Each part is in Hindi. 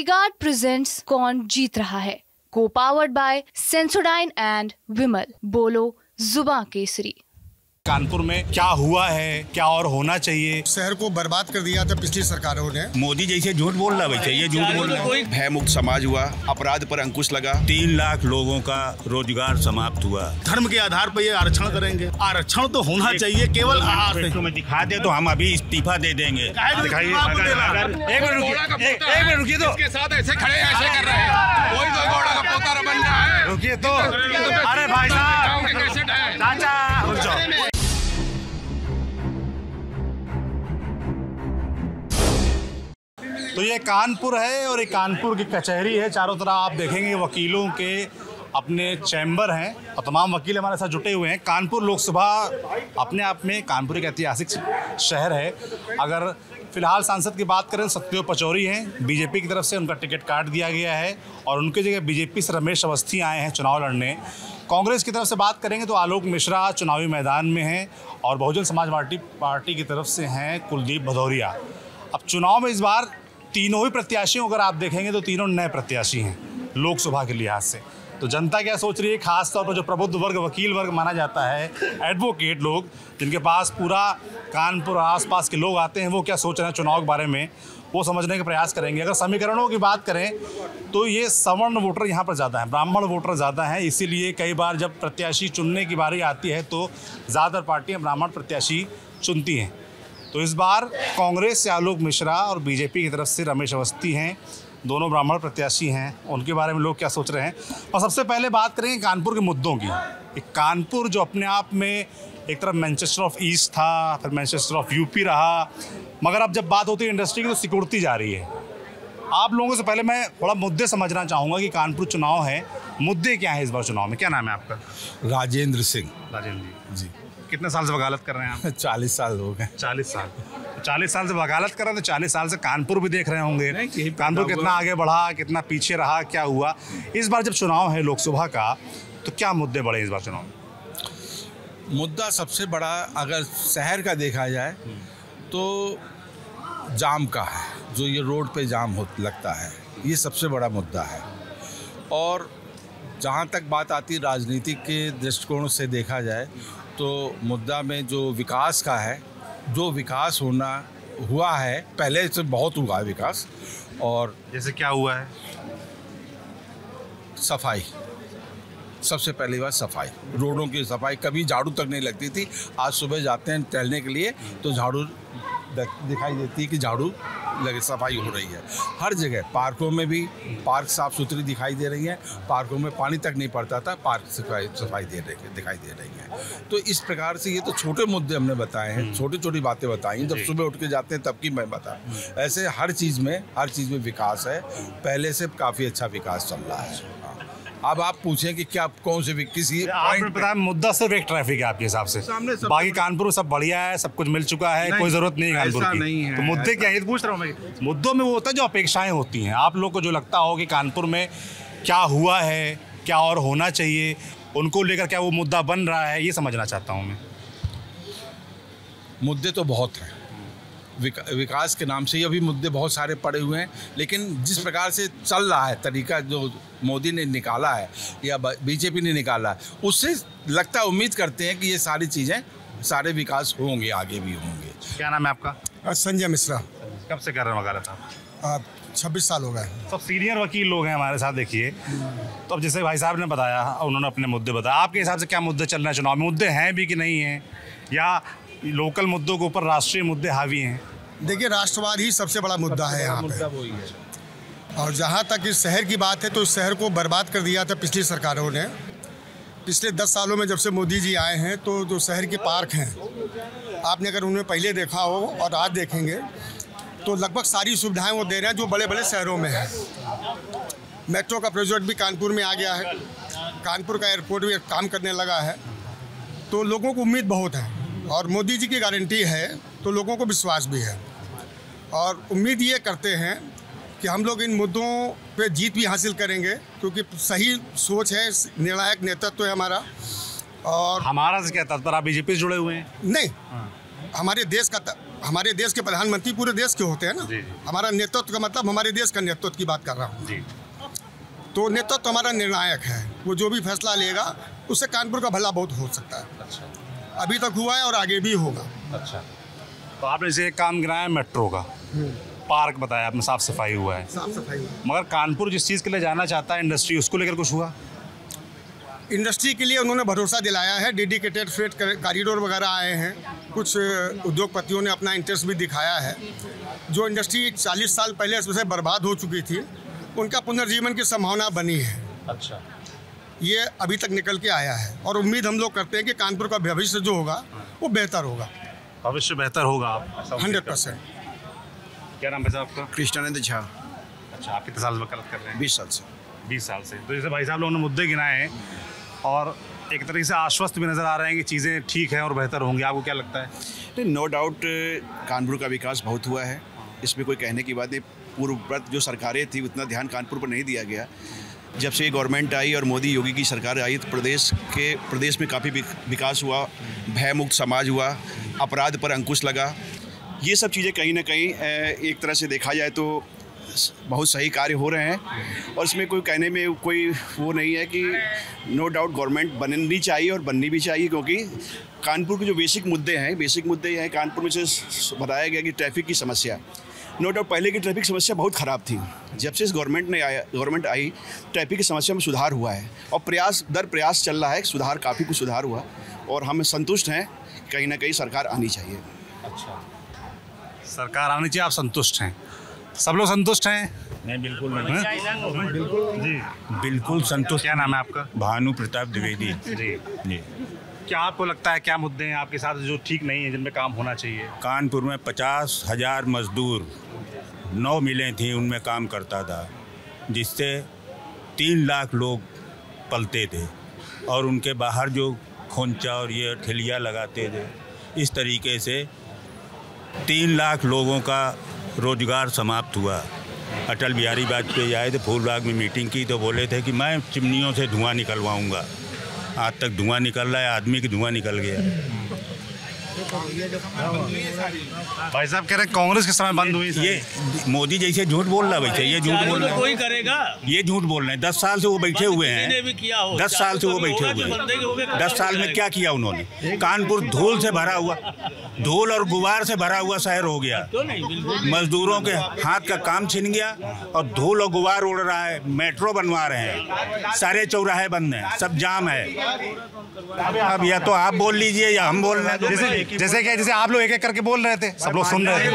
V-Guard presents कौन जीत रहा है, को पावर्ड बाय सेंसोडाइन एंड विमल। बोलो जुबां केसरी। कानपुर में क्या हुआ है, क्या और होना चाहिए? शहर को बर्बाद कर दिया था पिछली सरकारों ने। मोदी जैसे झूठ बोल रहा वैसे ये झूठ बोल रहा है। भय मुक्त समाज हुआ, अपराध पर अंकुश लगा, 3 लाख लोगों का रोजगार समाप्त हुआ। धर्म के आधार पर ये आरक्षण करेंगे। आरक्षण तो होना चाहिए, केवल तुम्हें दिखा दे तो हम अभी इस्तीफा दे देंगे। दिखाइए। एक मिनट रुकिए तो। इसके साथ ऐसे खड़े ऐसे कर रहे हैं। कोई तो घोड़ा का पोता बन रहा है। रुकिए तो। अरे भाई साहब, चाचा रुक जाओ। तो ये कानपुर है और ये कानपुर की कचहरी है। चारों तरफ आप देखेंगे वकीलों के अपने चैम्बर हैं और तमाम वकील हमारे साथ जुटे हुए हैं। कानपुर लोकसभा अपने आप में कानपुर एक ऐतिहासिक शहर है। अगर फिलहाल सांसद की बात करें, सत्यदेव पचौरी हैं, बीजेपी की तरफ से उनका टिकट काट दिया गया है और उनकी जगह बीजेपी से रमेश अवस्थी आए हैं चुनाव लड़ने। कांग्रेस की तरफ से बात करेंगे तो आलोक मिश्रा चुनावी मैदान में हैं और बहुजन समाज पार्टी की तरफ से हैं कुलदीप भदौरिया। अब चुनाव में इस बार तीनों ही प्रत्याशियों अगर आप देखेंगे तो तीनों नए प्रत्याशी हैं लोकसभा के लिहाज से। तो जनता क्या सोच रही है, खास तौर पर जो प्रबुद्ध वर्ग, वकील वर्ग माना जाता है, एडवोकेट लोग जिनके पास पूरा कानपुर आसपास के लोग आते हैं, वो क्या सोच रहे हैं चुनाव के बारे में, वो समझने का प्रयास करेंगे। अगर समीकरणों की बात करें तो ये सवर्ण वोटर यहाँ पर ज़्यादा हैं, ब्राह्मण वोटर ज़्यादा हैं। इसीलिए कई बार जब प्रत्याशी चुनने की बारी आती है तो ज़्यादातर पार्टियाँ ब्राह्मण प्रत्याशी चुनती हैं। तो इस बार कांग्रेस से आलोक मिश्रा और बीजेपी की तरफ से रमेश अवस्थी हैं, दोनों ब्राह्मण प्रत्याशी हैं। उनके बारे में लोग क्या सोच रहे हैं। और सबसे पहले बात करेंगे कानपुर के मुद्दों की। एक कानपुर जो अपने आप में एक तरफ मैनचेस्टर ऑफ ईस्ट था, फिर मैनचेस्टर ऑफ यूपी रहा, मगर अब जब बात होती है इंडस्ट्री की तो सिकुड़ती जा रही है। आप लोगों से पहले मैं थोड़ा मुद्दे समझना चाहूँगा कि कानपुर चुनाव है, मुद्दे क्या हैं इस बार चुनाव में? क्या नाम है आपका? राजेंद्र सिंह। राजेंद्र जी। कितने साल से वकालत कर रहे हैं आप? 40 साल हो गए। 40 साल। 40 साल से वकालत कर रहे हैं तो 40 साल से कानपुर भी देख रहे होंगे। कानपुर कितना आगे बढ़ा, कितना पीछे रहा, क्या हुआ? इस बार जब चुनाव है लोकसभा का तो क्या मुद्दे बढ़े इस बार चुनाव में? मुद्दा सबसे बड़ा अगर शहर का देखा जाए तो जाम का है, जो ये रोड पे जाम लगता है, ये सबसे बड़ा मुद्दा है। और जहाँ तक बात आती राजनीति के दृष्टिकोण से देखा जाए तो मुद्दा में जो विकास का है, जो विकास हुआ है, पहले से बहुत हुआ है विकास। और जैसे क्या हुआ है? सफाई, सबसे पहली बात सफाई, रोडों की सफाई। कभी झाड़ू तक नहीं लगती थी, आज सुबह जाते हैं टहलने के लिए तो झाड़ू दिखाई देती है कि झाड़ू लगे, सफाई हो रही है हर जगह। पार्कों में भी पार्क साफ़ सुथरी दिखाई दे रही हैं, पार्कों में पानी तक नहीं पड़ता था, पार्क सफाई दिखाई दे रही है। तो इस प्रकार से ये तो छोटे मुद्दे हमने बताए हैं, छोटी छोटी बातें बताई, जब सुबह उठ के जाते हैं तब की मैं बताऊँ। ऐसे हर चीज़ में विकास है, पहले से काफ़ी अच्छा विकास चल रहा है। अब आप पूछें कि क्या कौन से किसी आपने बताया मुद्दा सिर्फ एक ट्रैफिक है आपके हिसाब से, बाकी कानपुर सब बढ़िया है, सब कुछ मिल चुका है, कोई जरूरत नहीं है कानपुर की। नहीं है। तो मुद्दे क्या है पूछ रहा हूँ मैं। मुद्दों में वो होता है जो अपेक्षाएं होती हैं, आप लोग को जो लगता हो कि कानपुर में क्या हुआ है, क्या और होना चाहिए, उनको लेकर क्या वो मुद्दा बन रहा है, ये समझना चाहता हूँ मैं। मुद्दे तो बहुत हैं, विकास के नाम से ये भी मुद्दे बहुत सारे पड़े हुए हैं, लेकिन जिस प्रकार से चल रहा है तरीका जो मोदी ने निकाला है या बीजेपी ने निकाला है, उससे लगता है, उम्मीद करते हैं कि ये सारी चीज़ें, सारे विकास होंगे, आगे भी होंगे। क्या नाम है आपका? संजय मिश्रा। कब से कर रहे हैं वकालत आप? 26 साल हो गए। सब सीनियर वकील लोग हैं हमारे साथ। देखिए, तो अब जैसे भाई साहब ने बताया, उन्होंने अपने मुद्दे बताया, आपके हिसाब से क्या मुद्दे चल रहे हैं चुनाव में? मुद्दे हैं भी कि नहीं हैं, या लोकल मुद्दों के ऊपर राष्ट्रीय मुद्दे हावी हैं? देखिए, राष्ट्रवाद ही सबसे बड़ा मुद्दा है यहाँ पे। और जहाँ तक इस शहर की बात है तो इस शहर को बर्बाद कर दिया था पिछली सरकारों ने। पिछले 10 सालों में जब से मोदी जी आए हैं तो जो शहर के पार्क हैं, आपने अगर उन्हें पहले देखा हो और आज देखेंगे तो लगभग सारी सुविधाएं वो दे रहे हैं जो बड़े बड़े शहरों में है। मेट्रो का प्रोजेक्ट भी कानपुर में आ गया है, कानपुर का एयरपोर्ट भी काम करने लगा है। तो लोगों को उम्मीद बहुत है और मोदी जी की गारंटी है तो लोगों को विश्वास भी है और उम्मीद ये करते हैं कि हम लोग इन मुद्दों पे जीत भी हासिल करेंगे, क्योंकि सही सोच है, निर्णायक नेतृत्व है हमारा। और हमारा से क्या तात्पर्य, आप बीजेपी से जुड़े हुए हैं? नहीं, हमारे देश का हमारे देश के प्रधानमंत्री पूरे देश के होते हैं ना। हमारा नेतृत्व का मतलब हमारे देश का नेतृत्व की बात कर रहा हूँ। तो नेतृत्व हमारा निर्णायक है, वो जो भी फैसला लेगा उससे कानपुर का भला बहुत हो सकता है। अच्छा। अभी तक हुआ है और आगे भी होगा। अच्छा, तो आपने जैसे एक काम गिनाया मेट्रो का, पार्क बताया आपने, साफ सफाई हुआ है, साफ सफाई। मगर कानपुर जिस चीज़ के लिए जाना चाहता है इंडस्ट्री, उसको लेकर कुछ हुआ? इंडस्ट्री के लिए उन्होंने भरोसा दिलाया है, डेडिकेटेड फ्रेट कॉरिडोर वगैरह आए हैं, कुछ उद्योगपतियों ने अपना इंटरेस्ट भी दिखाया है। जो इंडस्ट्री 40 साल पहले इसमें बर्बाद हो चुकी थी, उनका पुनर्जीवन की संभावना बनी है। अच्छा, ये अभी तक निकल के आया है और उम्मीद हम लोग करते हैं कि कानपुर का भविष्य जो होगा वो बेहतर होगा। भविष्य बेहतर होगा 100%। क्या नाम है साहब आपका? कृष्णानंद झा। अच्छा, आप कितने साल वकालत कर रहे हैं? 20 साल से। 20 साल से। तो जैसे भाई साहब लोगों ने मुद्दे गिनाए हैं और एक तरीके से आश्वस्त भी नज़र आ रहे हैं कि चीज़ें ठीक हैं और बेहतर होंगी, आपको क्या लगता है? नो डाउट कानपुर का विकास बहुत हुआ है, इसमें कोई कहने की बात नहीं। पूर्वव्रत जो सरकारें थी उतना ध्यान कानपुर पर नहीं दिया गया। जब से गवर्नमेंट आई और मोदी योगी की सरकार आई तो प्रदेश में काफ़ी विकास हुआ, भयमुक्त समाज हुआ, अपराध पर अंकुश लगा। ये सब चीज़ें कहीं ना कहीं एक तरह से देखा जाए तो बहुत सही कार्य हो रहे हैं और इसमें कोई कहने में कोई वो नहीं है कि नो डाउट गवर्नमेंट बननी चाहिए और बननी भी चाहिए, क्योंकि कानपुर के जो बेसिक मुद्दे ये हैं कानपुर में से बताया गया कि ट्रैफिक की समस्या। नो डाउट पहले की ट्रैफिक समस्या बहुत ख़राब थी, जब से इस गवर्नमेंट आई ट्रैफिक की समस्या में सुधार हुआ है और प्रयास चल रहा है, सुधार काफ़ी कुछ सुधार हुआ और हम संतुष्ट हैं। कहीं ना कहीं सरकार आनी चाहिए। अच्छा, सरकार आनी चाहिए, आप संतुष्ट हैं? सब लोग संतुष्ट हैं? नहीं, बिल्कुल नहीं। बिल्कुल संतुष्ट। क्या नाम है आपका? भानु प्रताप द्विवेदी। जी। क्या आपको लगता है, क्या मुद्दे हैं आपके साथ जो ठीक नहीं है, जिनमें काम होना चाहिए? कानपुर में 50,000 मजदूर 9 मिलें थी, उनमें काम करता था, जिससे 3 लाख लोग पलते थे और उनके बाहर जो खोंचा और ये ठेलिया लगाते थे, इस तरीके से 3 लाख लोगों का रोजगार समाप्त हुआ। अटल बिहारी वाजपेयी आए थे, फूलबाग में मीटिंग की तो बोले थे कि मैं चिमनियों से धुआं निकलवाऊंगा। आज तक धुआं निकल रहा है, आदमी की धुआं निकल गया। भाई साहब कह रहे हैं कांग्रेस के समय बंद हुई। ये मोदी जैसे झूठ बोल रहा है, वैसे ये झूठ बोल रहा है। कोई करेगा, ये झूठ बोल रहे हैं। 10 साल से वो बैठे हुए हैं, 10 साल से वो बैठे हुए हैं। 10 साल में क्या किया उन्होंने? कानपुर धूल से भरा हुआ, धूल और गुबार से भरा हुआ शहर हो गया। मजदूरों के हाथ का काम छिन गया और धूल और गुबार उड़ रहा है। मेट्रो बनवा रहे हैं, सारे चौराहे बंद हैं, सब जाम है। अब या तो आप बोल लीजिए या हम बोल रहे हैं। जैसे आप लोग एक करके बोल रहे थे, सब लोग सुन रहे थे।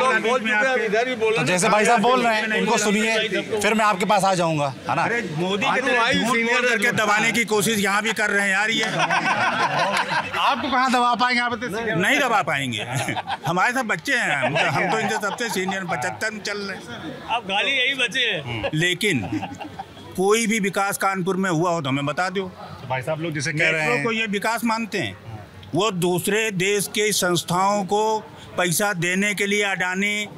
तो जैसे भाई साहब बोल रहे हैं उनको सुनिए, फिर मैं आपके पास आ जाऊंगा, है ना? मोदी के करके दबाने की कोशिश यहाँ भी कर रहे हैं यार। ये आपको कहाँ दबा पाएंगे? आप नहीं दबा पाएंगे। हमारे सब बच्चे हैं, हम तो इनसे सबसे सीनियर 75 में चल रहे हैं। अब गाली यही बचे हैं। लेकिन कोई भी विकास कानपुर में हुआ हो तो हमें बता दो। भाई साहब लोग जिसे कह रहे हैं को ये विकास मानते हैं, वो दूसरे देश के संस्थाओं को पैसा देने के लिए, अडानी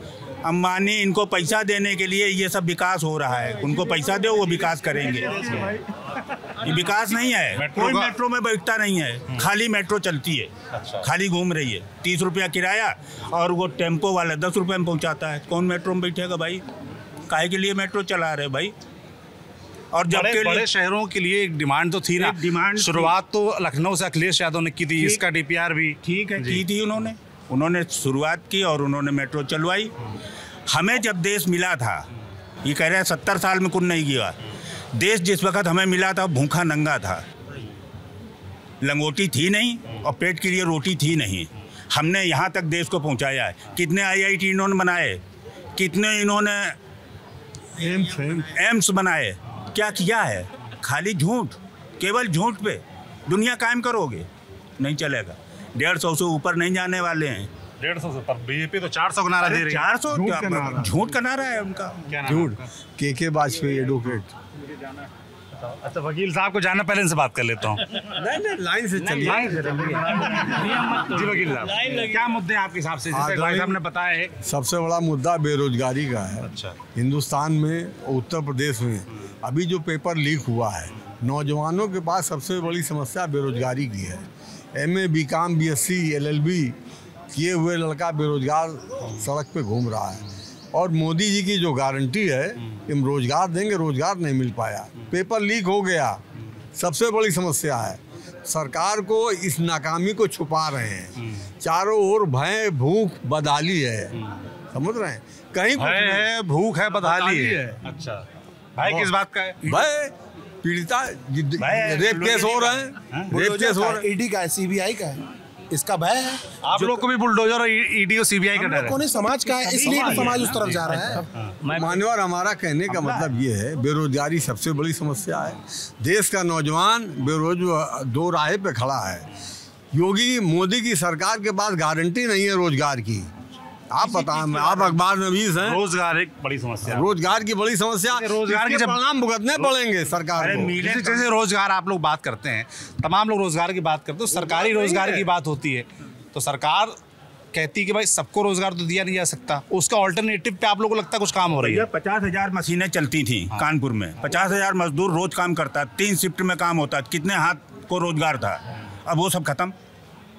अंबानी इनको पैसा देने के लिए ये सब विकास हो रहा है। उनको पैसा दो, वो विकास करेंगे। ये विकास नहीं है। कोई मेट्रो में बैठता नहीं है, खाली मेट्रो चलती है। अच्छा। खाली घूम रही है। 30 रुपया किराया और वो टेम्पो वाला 10 रुपये में पहुंचाता है। कौन मेट्रो में बैठेगा भाई? काहे के लिए मेट्रो चला रहे भाई? और जब बड़े शहरों के लिए एक डिमांड तो थी ना, डिमांड शुरुआत तो लखनऊ से अखिलेश यादव ने की थी, इसका डीपीआर भी ठीक है की थी उन्होंने शुरुआत की और उन्होंने मेट्रो चलवाई। हमें जब देश मिला था, ये कह रहे हैं 70 साल में कुछ नहीं किया। देश जिस वक्त हमें मिला था भूखा नंगा था, लंगोटी थी नहीं और पेट के लिए रोटी थी नहीं। हमने यहाँ तक देश को पहुँचाया है। कितने IIT इन्होंने बनाए, कितने इन्होंने एम्स बनाए, क्या किया है? खाली झूठ, केवल झूठ पे दुनिया कायम करोगे? नहीं चलेगा। 150 से ऊपर नहीं जाने वाले हैं। 150 से, पर बीजेपी तो 400 का नारा दे रही है। 400 झूठ का नारा है उनका। झूठ। के वाजपेयी एडवोकेट। अच्छा, वकील साहब को जाना, पहले इनसे बात कर लेता हूँ। नहीं, लाइन से चलिए। जी वकील साहब, क्या मुद्दे हैं आपके हिसाब से? जैसे भाई साहब ने बताया है, सबसे बड़ा मुद्दा बेरोजगारी का है। अच्छा। हिंदुस्तान में, उत्तर प्रदेश में अभी जो पेपर लीक हुआ है, नौजवानों के पास सबसे बड़ी समस्या बेरोजगारी की है। MA, BCom, BSc, LLB किए हुए लड़का बेरोजगार सड़क पे घूम रहा है। और मोदी जी की जो गारंटी है कि हम रोजगार देंगे, रोजगार नहीं मिल पाया। पेपर लीक हो गया, सबसे बड़ी समस्या है। सरकार को इस नाकामी को छुपा रहे हैं। चारों ओर भय, भूख, बदहाली है। समझ रहे हैं? कहीं भय है, भूख है, बदहाली है। अच्छा, भाई किस बात का है? भय पीड़िता, रेप केस हो रहे हैं, रेप केस हो रहे हैं। ईडी का है, सीबीआई का है, इसका भय है। आप लोग को भी बुलडोजर और ईडी और सीबीआई का डर है? कौन समाज का है, इसलिए तो समाज उस तरफ जा रहा है। मान्यवर, हमारा कहने का मतलब ये है, बेरोजगारी सबसे बड़ी समस्या है। देश का नौजवान बेरोजगार दो राह पे खड़ा है। योगी मोदी की सरकार के पास गारंटी नहीं है रोजगार की। आप बताएं, आप अखबार नवीस हैं। रोजगार एक बड़ी समस्या, रोजगार की बड़ी समस्या, रोजगार के परिणाम भुगतने पड़ेंगे सरकार को। जैसे रोजगार आप लोग बात करते हैं, तमाम लोग रोजगार की बात करते हैं, तो सरकारी रोजगार की बात होती है तो सरकार कहती है कि भाई सबको रोजगार तो दिया नहीं जा सकता, उसका ऑल्टरनेटिव पे आप लोगों को लगता है कुछ काम हो रही है? 50,000 मशीनें चलती थी कानपुर में, 50,000 मजदूर रोज काम करता, 3 शिफ्ट में काम होता, कितने हाथ को रोजगार था, अब वो सब खत्म।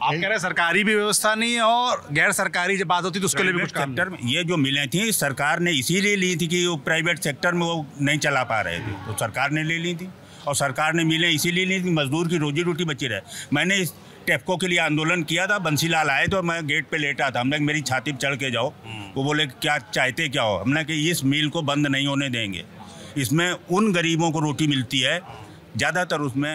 आप कह रहे हैं सरकारी भी व्यवस्था नहीं है और गैर सरकारी जब बात होती तो उसके लिए भी कुछ सेक्टर में ये जो मिलें थी सरकार ने इसीलिए ली थी कि वो प्राइवेट सेक्टर में वो नहीं चला पा रहे थे, तो सरकार ने ले ली थी। और सरकार ने मिलें इसीलिए ली थी मजदूर की रोजी रोटी बची रहे। मैंने इस टेपको के लिए आंदोलन किया था, बंसीलाल आए तो मैं गेट पे लेटा था, हमने मेरी छाती पर चढ़ के जाओ, वो बोले क्या चाहते क्या हो, हमने कि इस मिल को बंद नहीं होने देंगे। इसमें उन गरीबों को रोटी मिलती है, ज़्यादातर उसमें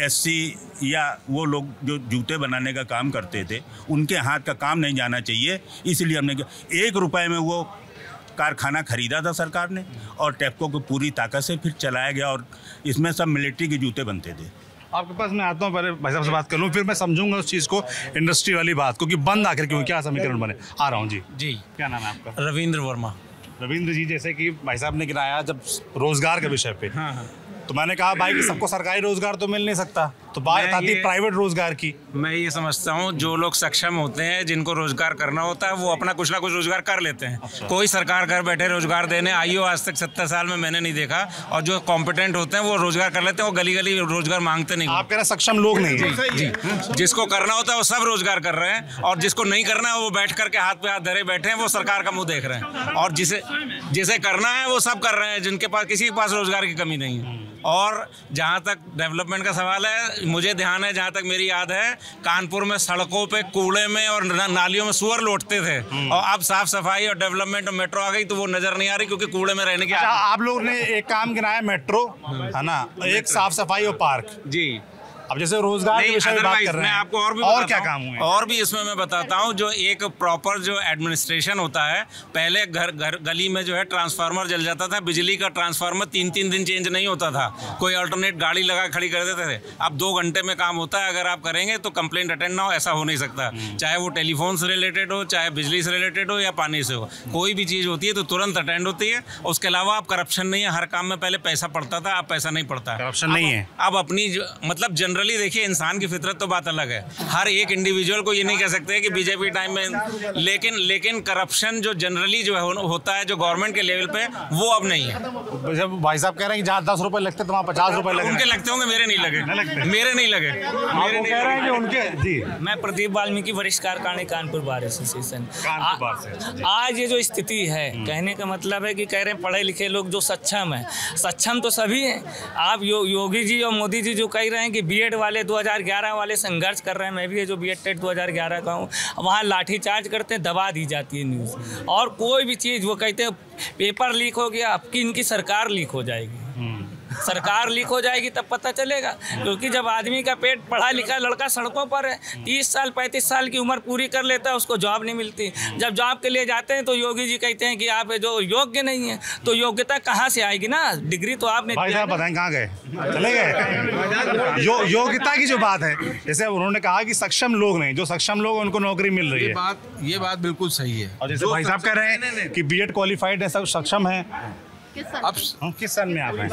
एससी या वो लोग जो जूते बनाने का काम करते थे उनके हाथ का काम नहीं जाना चाहिए, इसलिए हमने 1 रुपए में वो कारखाना खरीदा था सरकार ने और टेपको को पूरी ताकत से फिर चलाया गया और इसमें सब मिलिट्री के जूते बनते थे। आपके पास मैं आता हूँ, पहले भाई साहब से बात कर लूँ, फिर मैं समझूंगा उस चीज़ को, इंडस्ट्री वाली बात को कि बंद आखिर क्यों, क्या समीकरण बने। आ रहा हूँ जी। क्या नाम है आपका? रविंद्र वर्मा। रविंद्र जी, जैसे कि भाई साहब ने गिनाया जब रोजगार के विषय पे, तो मैंने कहा भाई कि सबको सरकारी रोजगार तो मिल नहीं सकता, तो बात आती प्राइवेट रोजगार की। मैं ये समझता हूँ जो लोग सक्षम होते हैं, जिनको रोजगार करना होता है, वो अपना कुछ ना कुछ रोजगार कर लेते हैं। अच्छा। कोई सरकार घर बैठे रोजगार देने आई हो आज तक 70 साल में मैंने नहीं देखा। और जो कॉम्पिटेंट होते हैं वो रोजगार कर लेते हैं, वो गली गली रोजगार मांगते नहीं। आप कह रहे हैं सक्षम लोग नहीं है? जी, जिसको करना होता है वो सब रोजगार कर रहे हैं और जिसको नहीं करना है वो बैठ करके हाथ पे हाथ धरे बैठे हैं, वो सरकार का मुंह देख रहे हैं। और जिसे करना है वो सब कर रहे हैं, जिनके पास किसी के पास रोजगार की कमी नहीं है। और जहाँ तक डेवलपमेंट का सवाल है, मुझे ध्यान है, जहाँ तक मेरी याद है, कानपुर में सड़कों पे कूड़े में और नालियों में सुअर लौटते थे और अब साफ सफाई और डेवलपमेंट और मेट्रो आ गई तो वो नजर नहीं आ रही क्योंकि कूड़े में रहने की। अच्छा, आप लोग ने एक काम गिनाया मेट्रो, है ना, एक साफ सफाई और पार्क। जी। अब जैसे रोजगार के विषय में बात कर रहे हैं, आपको और क्या काम हुए? और भी इसमें मैं बताता हूँ, जो एक प्रॉपर जो एडमिनिस्ट्रेशन होता है, पहले घर गली में जो है ट्रांसफार्मर जल जाता था, बिजली का ट्रांसफार्मर 3-3 दिन चेंज नहीं होता था, कोई अल्टरनेट गाड़ी लगा खड़ी कर देते थे। अब 2 घंटे में काम होता है, अगर आप करेंगे तो कंप्लेंट अटेंड ना हो, ऐसा हो नहीं सकता। चाहे वो टेलीफोन से रिलेटेड हो, चाहे बिजली से रिलेटेड हो या पानी से हो, कोई भी चीज़ होती है तो तुरंत अटेंड होती है। उसके अलावा आप करप्शन नहीं है, हर काम में पहले पैसा पड़ता था, अब पैसा नहीं पड़ता, करप्शन नहीं है। अब अपनी मतलब जनरली देखिए, इंसान की फितरत तो बात अलग है, हर एक इंडिविजुअल को ये नहीं कह सकते कि बीजेपी टाइम में, लेकिन करप्शन जो जनरली जो है होता है जो गवर्नमेंट के लेवल पे, वो अब नहीं है। जब भाई साहब कह रहे हैं कि जहाँ 10 रुपए लगते तो वहाँ 50 रुपए लगे, उनके लगते होंगे, मेरे नहीं लगे, मेरे नहीं लगे। कह रहे हैं कि उनके। जी, मैं प्रदीप वाल्मीकि, वरिष्ठ कार्यकारिणी कानपुर बार एसोसिएशन। आज ये जो स्थिति है, कहने का मतलब है कि कह रहे हैं पढ़े लिखे लोग जो सक्षम है, सक्षम तो सभी हैं। आप योगी जी और मोदी जी जो कह रहे हैं कि बीएड वाले 2011 वाले संघर्ष कर रहे हैं, मैं भी जो बीएड टेट 2011 का हूँ, वहाँ लाठीचार्ज करते हैं, दबा दी जाती है न्यूज़। और कोई भी चीज़ वो कहते हैं पेपर लीक हो गया, आपकी इनकी सरकार लीक हो जाएगी, सरकार लीक हो जाएगी तब पता चलेगा। क्योंकि जब आदमी का पेट पढ़ा लिखा लड़का सड़कों पर है, 30 साल 35 साल की उम्र पूरी कर लेता है, उसको जॉब नहीं मिलती। जब जॉब के लिए जाते हैं तो योगी जी कहते हैं कि आप जो योग्य नहीं है, तो योग्यता कहाँ से आएगी ना, डिग्री तो आपने। भाई साहब बताएं कहाँ गए, चले गए? योग्यता की जो बात है, जैसे उन्होंने कहा कि सक्षम लोग नहीं, जो सक्षम लोग उनको नौकरी मिल रही है, ये बात बिल्कुल सही है। और जैसे भाई साहब कह रहे हैं कि बीएड क्वालिफाइड है, सब सक्षम है, अब किस सन में आप हैं?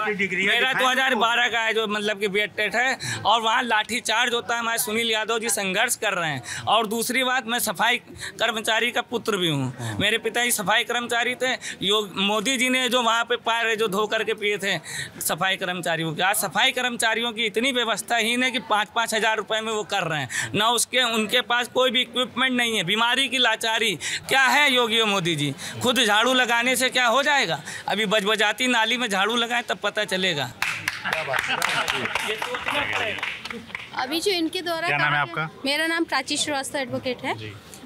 मेरा 2012 का है, जो मतलब कि बीएड टेट है। और वहाँ लाठी चार्ज होता है। मैं सुनील यादव जी संघर्ष कर रहे हैं। और दूसरी बात, मैं सफाई कर्मचारी का पुत्र भी हूँ। मेरे पिताजी सफाई कर्मचारी थे। मोदी जी ने जो वहाँ पे पैर जो धो करके पिए थे सफाई कर्मचारियों के, आज सफाई कर्मचारियों की इतनी व्यवस्था ही नहीं कि 5-5 हज़ार रुपये में वो कर रहे हैं ना। उनके पास कोई भी इक्विपमेंट नहीं है। बीमारी की लाचारी क्या है योगी और मोदी जी? खुद झाड़ू लगाने से क्या हो जाएगा? अभी बजबजाती नाली में झाड़ू लगाएं तब पता चलेगा। अभी जो इनके द्वारा, क्या नाम है आपका? मेरा नाम प्राची श्रीवास्तव एडवोकेट है।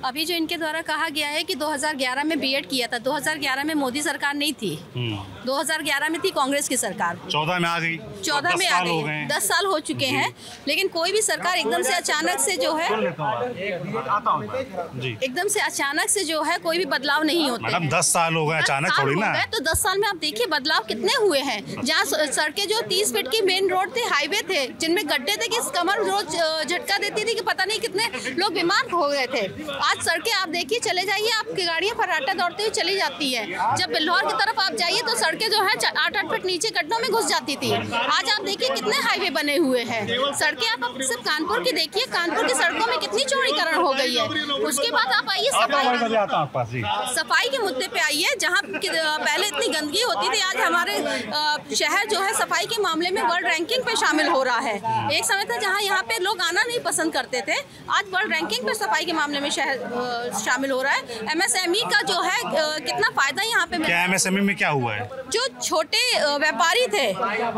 अभी जो इनके द्वारा कहा गया है कि 2011 में बीएड किया था। 2011 में मोदी सरकार नहीं थी, 2011 में थी कांग्रेस की सरकार। 14 में आ गई, 14 में आ गई, 10 साल हो चुके हैं। लेकिन कोई भी सरकार एकदम से अचानक से जो है कोई भी बदलाव नहीं होते। मैडम 10 साल हो गए, अचानक थोड़ी ना। तो 10 साल में आप देखिए बदलाव कितने हुए हैं। जहाँ सड़कें जो 30 फीट की मेन रोड थे, हाईवे थे, जिनमें गड्ढे थे कि कमर रोज झटका देती थी कि पता नहीं कितने लोग बीमार हो गए थे। आज सड़कें आप देखिए, चले जाइए, आपकी गाड़ियाँ फर्राटा दौड़ते हुए चली जाती है। जब बिल्हौर की तरफ आप जाइए तो सड़कें जो है 8-8 फीट नीचे गड्ढों में घुस जाती थी। आज आप देखिए कितने हाईवे बने हुए हैं। सड़कें आप सिर्फ कानपुर की देखिए, कानपुर की सड़कों में कितनी चौड़ीकरण हो गई है। उसके बाद आप आइए सफाई के मुद्दे पे आइए। जहाँ पहले इतनी गंदगी होती थी, आज हमारे शहर जो है सफाई के मामले में वर्ल्ड रैंकिंग पे शामिल हो रहा है। एक समय था जहाँ यहाँ पे लोग आना नहीं पसंद करते थे, आज वर्ल्ड रैंकिंग पे सफाई के मामले में शहर शामिल हो रहा है। एमएसएमई का जो है कितना फायदा यहाँ पे। क्या एमएसएमई में क्या हुआ है? जो छोटे व्यापारी थे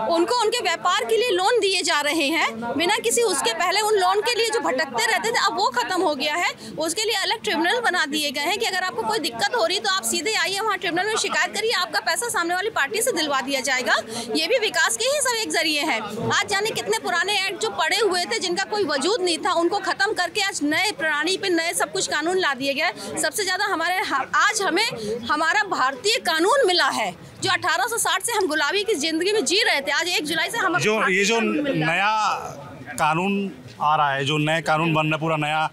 उनको उनके व्यापार के लिए लोन दिए जा रहे हैं बिना किसी उसके पहले उन लोन के लिए जो भटकते रहते थे, अब वो खत्म हो गया है। उसके लिए अलग ट्रिब्यूनल बना दिए गए हैं कि अगर आपको कोई दिक्कत हो रही तो आप सीधे आइए वहाँ ट्रिब्यूनल में शिकायत करिए, आपका पैसा सामने वाली पार्टी से दिलवा दिया जाएगा। ये भी विकास के ही सब एक जरिए है। आज जाने कितने पुराने एक्ट जो पड़े हुए थे, जिनका कोई वजूद नहीं था, उनको खत्म करके आज नए प्रणाली पे नए सब कुछ कानून ला दिए गए। सबसे ज्यादा आज हमें हमारा भारतीय कानून मिला है, जो 1860 से हम गुलामी की जिंदगी में जी रहे थे। आज 1 जुलाई से हम जो नया कानून आ रहा है, जो नए कानून बन रहा है, पूरा नया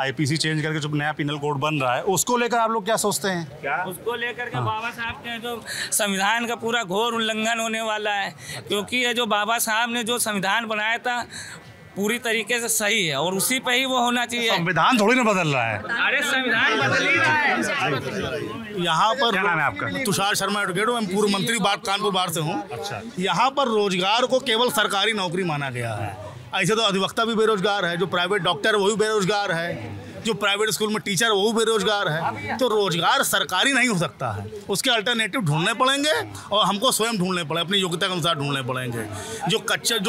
आईपीसी चेंज करके जो नया पिनल कोड बन रहा है, उसको लेकर आप लोग क्या सोचते हैं? उसको लेकर के बाबा साहब के जो संविधान का पूरा घोर उल्लंघन होने वाला है। क्योंकि ये जो बाबा साहब ने जो संविधान बनाया था पूरी तरीके से सही है और उसी पे ही वो होना चाहिए। संविधान थोड़ी ना बदल रहा है। अरे संविधान बदल ही रहा है। यहाँ पर क्या नाम है आपका? तुषार शर्मा एडवोकेट हूँ, मैं पूर्व मंत्री कानपुर बार से हूँ। अच्छा। यहाँ पर रोजगार को केवल सरकारी नौकरी माना गया है। ऐसे तो अधिवक्ता भी बेरोजगार है, जो प्राइवेट डॉक्टर है वो भी बेरोजगार है, जो प्राइवेट स्कूल में टीचर वो भी बेरोजगार है। तो रोजगार सरकारी नहीं हो सकता है, उसके अल्टरनेटिव ढूंढने पड़ेंगे और हमको स्वयं ढूंढने पड़े, अपनी योग्यता के अनुसार ढूंढने पड़ेंगे। जो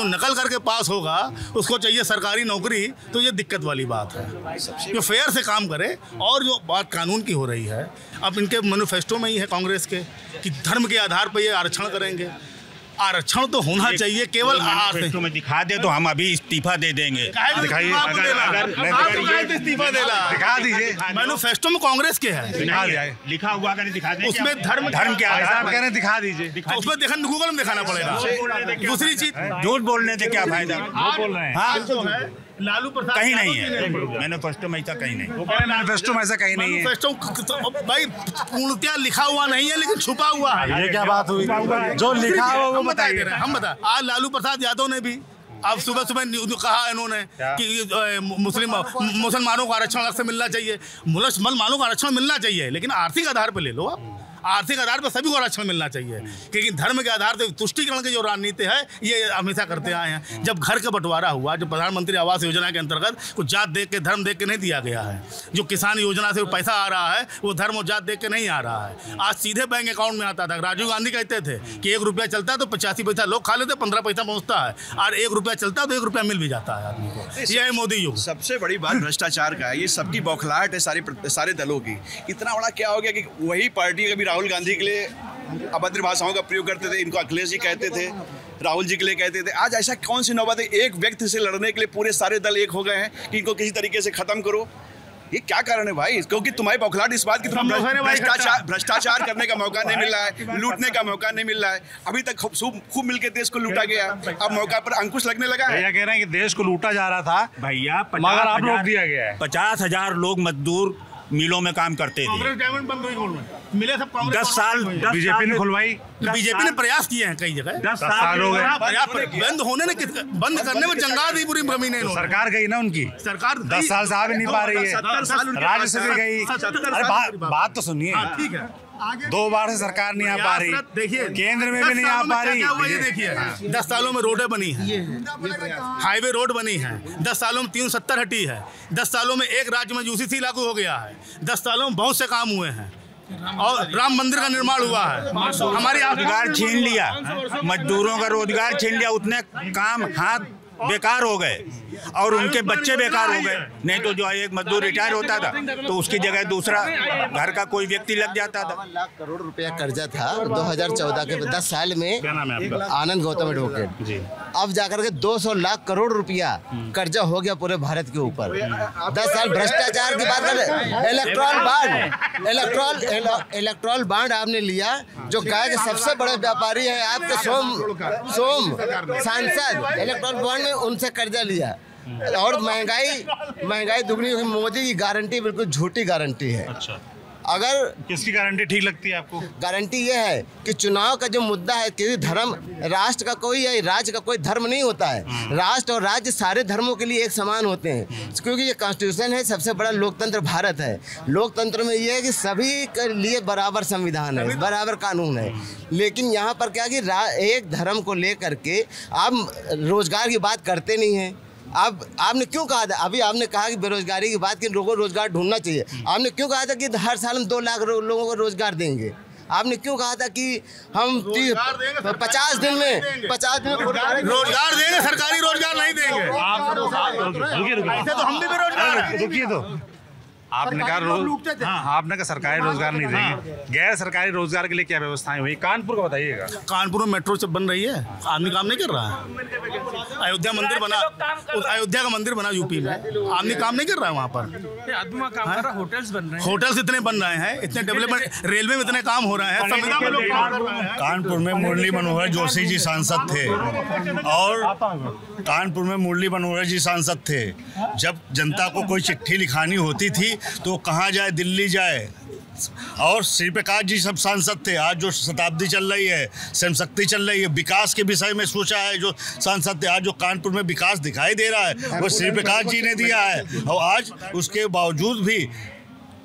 नकल करके पास होगा उसको चाहिए सरकारी नौकरी, तो ये दिक्कत वाली बात है। जो फेयर से काम करे। और जो बात कानून की हो रही है, अब इनके मैनिफेस्टो में ही है कांग्रेस के कि धर्म के आधार पर ये आरक्षण करेंगे। आरक्षण तो होना चाहिए केवल मैनिफेस्टो में दिखा दे तो हम अभी इस्तीफा दे देंगे। दिखाइए, इस्तीफा दिखा दीजिए। मैनिफेस्टो में कांग्रेस के है, लिखा हुआ अगर दिखा दे, उसमें धर्म के आधार पर दिखा दीजिए। उसमें देखा गूगल में दिखाना पड़ेगा। दूसरी चीज, झूठ बोलने से क्या फायदा? बोल रहे हैं लालू प्रसाद कहीं नहीं है मैनिफेस्टो में, ऐसा कहीं नहीं। मैनिफेस्टो में ऐसा कहीं नहीं है। मैनिफेस्टो भाई पूर्णतया लिखा हुआ नहीं है, लेकिन छुपा हुआ है। ये क्या बात हुई? जो लिखा हुआ वो बताइए। हम बता, आज लालू प्रसाद यादव ने भी अब सुबह कहा इन्होंने कि मुसलमानों को आरक्षण अलग से मिलना चाहिए। मुसलमानों को आरक्षण मिलना चाहिए, लेकिन आर्थिक आधार पर ले लो आप। आर्थिक आधार पर सभी को आरक्षण मिलना चाहिए, क्योंकि धर्म के आधार पर तुष्टिकरण की जो राजनीति है ये हमेशा करते आए हैं। जब घर का बंटवारा हुआ, जो प्रधानमंत्री आवास योजना के अंतर्गत कुछ जात देख के धर्म देख के नहीं दिया गया है। जो किसान योजना से पैसा आ रहा है वो धर्म और जात देख के नहीं आ रहा है। आज सीधे बैंक अकाउंट में आता था। राजीव गांधी कहते थे कि 1 रुपया चलता है तो 85 पैसा लोग खा लेते, 15 पैसा पहुँचता है, और 1 रुपया चलता है तो 1 रुपया मिल भी जाता है आदमी को। ये है मोदी युग। सबसे बड़ी बात भ्रष्टाचार का है। ये सबकी बौखलाहट है सारे दलों की। इतना बड़ा क्या हो गया कि वही पार्टी कभी राहुल गांधी के लिए अभद्र भाषाओं का प्रयोग करते थे, इनको अखिलेश जी कहते थे, राहुल जी के लिए कहते थे। आज ऐसा कौन सी नौबत है एक व्यक्ति से लड़ने के लिए पूरे सारे दल एक हो गए हैं कि इनको किसी तरीके से खत्म करो? ये क्या कारण है भाई? क्योंकि तुम्हारी बौखलाहट इस बात की भ्रष्टाचार करने का मौका नहीं मिल रहा है, लूटने का मौका नहीं मिल रहा है। अभी तक खूब मिलकर देश को लूटा गया, अब मौका पर अंकुश लगने लगा है। भैया कह रहे हैं कि देश को लूटा जा रहा था भैया, मगर आप लोग दिया गया है। 50,000 लोग मजदूर मिलों में काम करते थे। मिले सब 10 साल बीजेपी ने खुलवाई, बीजेपी ने प्रयास किए हैं कई जगह। 10 साल हो गए बंद होने ने बंद करने में जंगा दी पूरी जमीन है। सरकार गई ना उनकी, सरकार 10 साल से आ भी नहीं पा रही है, राज्य से भी गई। अरे बात तो सुनिए, ठीक है, 2 बार से सरकार नहीं आ पा रही, देखिए केंद्र में भी नहीं आ पा रही। ये देखिए 10 सालों में रोडें बनी है, हाईवे रोड बनी है, 10 सालों में 370 हटी है, 10 सालों में एक राज्य में यूसीसी लागू हो गया है, 10 सालों में बहुत से काम हुए हैं और राम मंदिर का निर्माण हुआ है। हमारी रोजगार छीन लिया, मजदूरों का रोजगार छीन लिया, उतने काम हाथ बेकार हो गए और उनके बच्चे बेकार हो गए। नहीं तो जो एक मजदूर रिटायर होता था तो उसकी जगह दूसरा घर का कोई व्यक्ति लग जाता था। 1 लाख करोड़ रुपया कर्जा था 2014 के 10 साल में। क्या नाम है आपका? आनंद गौतम एडवोकेट जी। अब जाकर के 200 लाख करोड़ रुपया कर्जा हो गया पूरे भारत के ऊपर। 10 साल भ्रष्टाचार की बात कर, इलेक्ट्रॉल बांड आपने लिया, जो कहा कि सबसे बड़े व्यापारी है आपके सोम सांसद, इलेक्ट्रॉल बांड में उनसे कर्जा लिया और महंगाई दुगनी हुई। मोदी की गारंटी बिल्कुल झूठी गारंटी है। अच्छा, अगर किसकी गारंटी ठीक लगती है आपको? गारंटी ये है कि चुनाव का जो मुद्दा है कि धर्म, राष्ट्र का कोई या राज्य का कोई धर्म नहीं होता है। राष्ट्र और राज्य सारे धर्मों के लिए एक समान होते हैं, क्योंकि ये कॉन्स्टिट्यूशन है, सबसे बड़ा लोकतंत्र भारत है। लोकतंत्र में ये है कि सभी के लिए बराबर संविधान है, बराबर कानून है। लेकिन यहाँ पर क्या कि एक धर्म को लेकर के आप रोजगार की बात करते नहीं हैं। अब आपने क्यों कहा था, अभी आपने कहा कि बेरोजगारी की बात की, लोगों को रोजगार ढूंढना चाहिए। आपने क्यों कहा था कि हर साल हम 2 लाख लोगों को रोजगार देंगे? आपने क्यों कहा था कि हम 50 दिन में रोजगार देंगे, सरकारी रोजगार नहीं देंगे। ऐसे तो हम भी बेरोजगार हैं। रुकिए, तो आपने कहा आपने कहा सरकारी रोजगार नहीं देंगे, गैर सरकारी रोजगार के लिए क्या व्यवस्थाएं हुई? कानपुर का बताइएगा। कानपुर में मेट्रो से बन रही है, आदमी काम नहीं कर रहा है। अयोध्या मंदिर बना, अयोध्या का मंदिर बना यूपी में, आदमी काम नहीं कर रहा है वहाँ पर। आदमी काम कर रहा है, होटल्स बन रहे हैं, होटल्स इतने बन रहे हैं, इतने डेवलपमेंट, रेलवे में इतने काम हो रहे हैं। कानपुर में मुरली मनोहर जोशी जी सांसद थे और कानपुर में मुरली मनोहर जी सांसद थे। जब जनता को कोई चिट्ठी लिखानी होती थी तो कहाँ जाए, दिल्ली जाए। और श्री प्रकाश जी सब सांसद थे। आज जो शताब्दी चल रही है, श्रमशक्ति चल रही है, विकास के विषय में सोचा है जो सांसद थे। आज जो कानपुर में विकास दिखाई दे रहा है वो श्री प्रकाश जी ने दिया है। और आज उसके बावजूद भी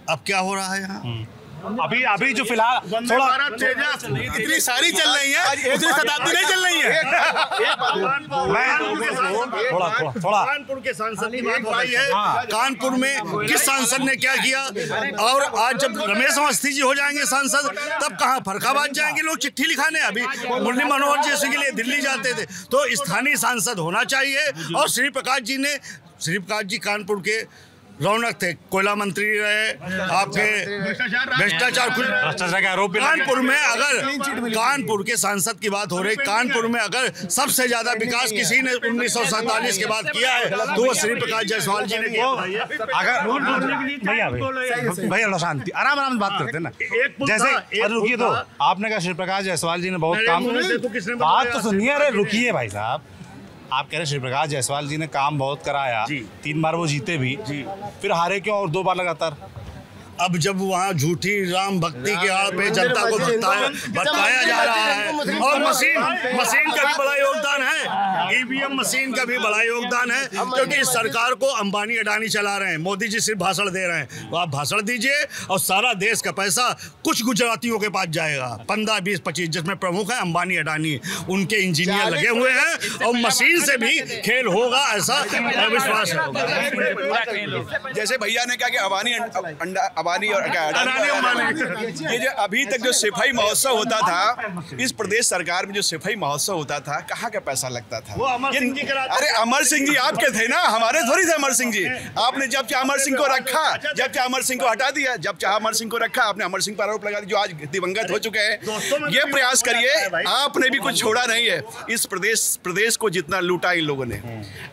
अब क्या हो रहा है यहाँ, अभी जो फिलहाल थोड़ा इतनी सारी चल रही है, उतनी शताब्दी नहीं चल रही है। थोड़ा कानपुर के सांसद की बात आई है। कानपुर में किस सांसद ने क्या किया, और आज जब रमेश अवस्थी जी हो जाएंगे सांसद तब कहाँ फरखाबाद जाएंगे लोग चिट्ठी लिखाने। अभी मुरली मनोहर जी के लिए दिल्ली जाते थे। तो स्थानीय सांसद होना चाहिए। और श्री प्रकाश जी कानपुर के रौनक थे, कोयला मंत्री रहे, आपके भ्रष्टाचार के आरोप। कानपुर के सांसद की बात हो रही, कानपुर में अगर सबसे ज्यादा विकास किसी ने 1947 के बाद किया है तो वो श्री प्रकाश जायसवाल जी ने किया। अगर भैया शांति, आराम बात करते हैं ना। जैसे रुकिए, तो आपने कहा श्री प्रकाश जायसवाल जी ने बहुत काम, बात तो सुनिए। अरे रुकिए भाई साहब, आप कह रहे श्री प्रकाश जायसवाल जी ने काम बहुत कराया, 3 बार वो जीते भी, फिर हारे क्यों और 2 बार लगातार? अब जब वहाँ झूठी राम भक्ति के आड़ पे जनता को भटकाया जा रहा है, और मशीन का भी बड़ा योगदान है, ईवीएम मशीन का भी बड़ा योगदान है, क्योंकि इस सरकार को अंबानी अडानी चला रहे हैं। मोदी जी सिर्फ भाषण दे रहे हैं। तो आप भाषण दीजिए और सारा देश का पैसा कुछ गुजरातियों के पास जाएगा, 15, 20, 25, जिसमें प्रमुख है अंबानी अडानी, उनके इंजीनियर लगे हुए हैं और मशीन से भी खेल होगा, ऐसा विश्वास है। जैसे भैया ने कहा कि अबानी और ये जो अभी तक जो सिपाही महोत्सव होता था, इस प्रदेश सरकार में जो सिपाही महोत्सव होता था, कहाँ का पैसा लगता था? अरे अमर सिंह जी आपके थे ना, हमारे थोड़ी थे अमर सिंह जी। आपने जब चाहे अमर सिंह को रखा, जब चाहे अमर सिंह को हटा दिया, जब चाहे अमर सिंह को रखा, आपने अमर सिंह पर आरोप लगा दिया जो आज दिवंगत हो चुके हैं। ये प्रयास करिए, आपने भी कुछ छोड़ा नहीं है। इस प्रदेश को जितना लूटा इन लोगों ने,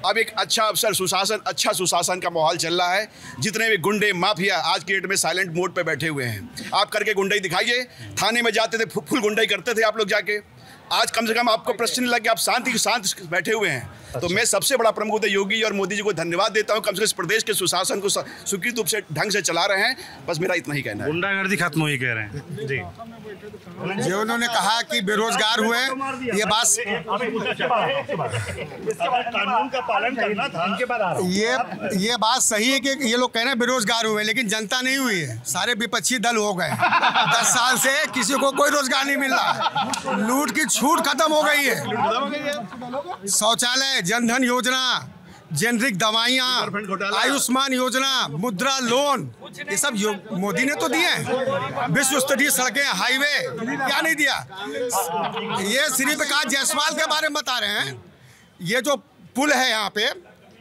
अब एक अच्छा अवसर, अच्छा सुशासन का माहौल चल रहा है। जितने भी गुंडे माफिया आज की डेट में साइलेंट मोड पे बैठे हुए हैं, आप करके गुंडाई दिखाइए। थाने में जाते थे, फुल गुंडाई करते थे आप लोग जाके। आज कम से कम आपको प्रश्न लग कि आप शांत बैठे हुए हैं। तो मैं सबसे बड़ा प्रमुख योगी और मोदी जी को धन्यवाद देता हूं, कम से कम इस प्रदेश के सुशासन को सुकृत रूप से ढंग से चला रहे हैं। बस मेरा इतना ही कहना है। गुंडागर्दी खत्म हुई कह रहे हैं जी। जो उन्होंने कहा कि बेरोजगार हुए, ये बात कानून का पालन करना था, इनके बाद आ रहा हूं। ये बात सही है कि ये लोग कह रहे हैं बेरोजगार हुए, लेकिन जनता नहीं हुई है। सारे विपक्षी दल हो गए। 10 साल से किसी को कोई रोजगार नहीं मिल रहा। लूट की छूट खत्म हो गई है। शौचालय, जनधन योजना, जेनरिक दवाइयाँ, आयुष्मान योजना, मुद्रा लोन, ये सब मोदी ने तो दिए हैं। विश्व स्तरीय सड़कें, हाईवे, क्या नहीं दिया। ये श्री प्रकाश जायसवाल के बारे में बता रहे हैं। ये जो पुल है यहाँ पे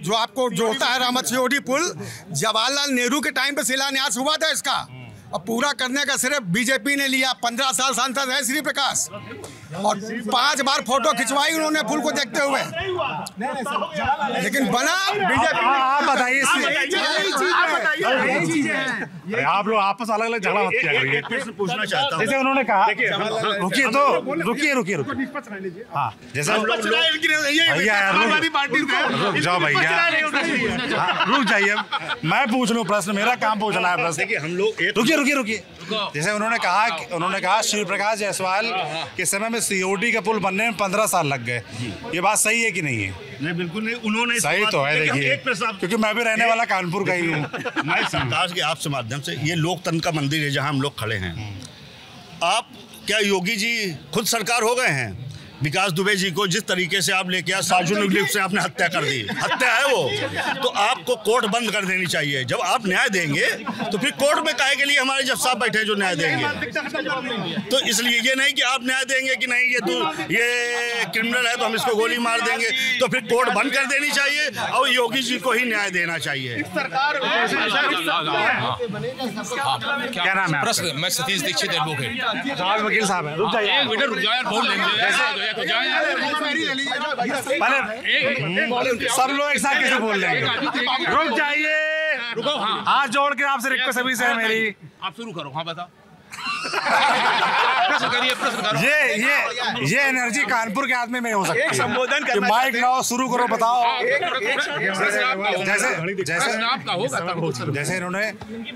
जो आपको जोड़ता है रामत सियोडी पुल, जवाहरलाल नेहरू के टाइम पे शिलान्यास हुआ था इसका, और पूरा करने का सिर्फ बीजेपी ने लिया। 15 साल सांसद है श्री प्रकाश, और 5 बार फोटो खिंचवाई उन्होंने पुल को देखते हुए, लेकिन बना बीजेपी। आप बताइए, आप लोग आपस अलग अलग झगड़ा मत किया करिए। प्रश्न पूछना चाहता हूं। जैसे उन्होंने कहा, रुकिए तो रुकिए। हाँ, जैसे रुक जाओ भैया, रुक जाइए, मैं पूछ लूँ प्रश्न, मेरा काम पूछना है प्रश्न। देखिए हम लोग रुकिए। जैसे उन्होंने कहा श्री प्रकाश जायसवाल के समय में सीओडी का पुल बनने में 15 साल लग गए। ये बात सही है कि नहीं है? नहीं, बिल्कुल नहीं। उन्होंने सही तो है। देखिए, क्योंकि मैं भी रहने वाला कानपुर का ही हूँ। मैं सरकार के आपसे माध्यम से, ये लोकतंत्र का मंदिर है जहाँ हम लोग खड़े हैं। आप क्या योगी जी खुद सरकार हो गए हैं? विकास दुबे जी को जिस तरीके से आप लेके आए, सार्वजनिक रूप से आपने हत्या कर दी, हत्या है वो, तो आपको कोर्ट बंद कर देनी चाहिए। जब आप न्याय देंगे तो फिर कोर्ट में काहे के लिए हमारे जज साहब बैठे जो न्याय देंगे? तो इसलिए ये नहीं कि आप न्याय देंगे कि नहीं ये क्रिमिनल है तो हम इसको गोली मार देंगे, तो फिर कोर्ट बंद कर देनी चाहिए और योगी जी को ही न्याय देना चाहिए। क्या नाम है? प्रश्न, मैं सतीश दीक्षित एडवोकेट। वकील साहब है, रुक जाइए, एक मिनट रुक जाओ यार, बोल लेंगे। सब लोग एक साथ कैसे बोल लेंगे? रुक जाइए, रुको। हाँ, हाथ जोड़ के आपसे रिक्वेस्ट सभी से है मेरी। आप शुरू करो। हाँ, बताओ। प्रश्न करिए। ये एनर्जी कानपुर के आदमी में हो सकती है। संबोधन करना, माइक लाओ, शुरू करो, बताओ। जैसे इन्होंने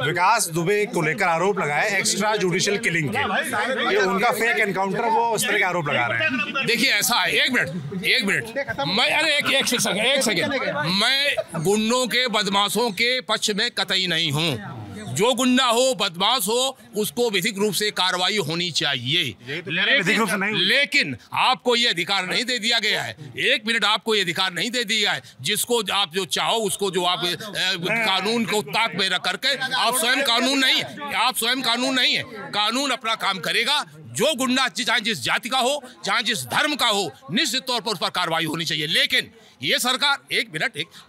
विकास दुबे को लेकर आरोप लगाए एक्स्ट्रा जुडिशियल किलिंग के, ये उनका फेक एनकाउंटर, वो उस तरह के आरोप लगा रहे हैं। देखिए ऐसा है, एक मिनट मैं, अरे एक सेकंड, मैं गुंडों के बदमाशों के पक्ष में कतई नहीं हूँ। जो गुंडा हो, बदमाश हो, उसको विधिक रूप से कार्रवाई होनी चाहिए, लेकिन आपको ये अधिकार नहीं दे दिया गया है। एक मिनट, आपको ये अधिकार नहीं दे दिया है। जिसको आप जो चाहो उसको, जो आप कानून को ताक में रख करके, आप स्वयं कानून नहीं है। कानून अपना काम करेगा। जो गुंडा चाहे जिस जाति का हो, चाहे जिस धर्म का हो, निश्चित तौर पर उस पर कार्रवाई होनी चाहिए। लेकिन ये सरकार,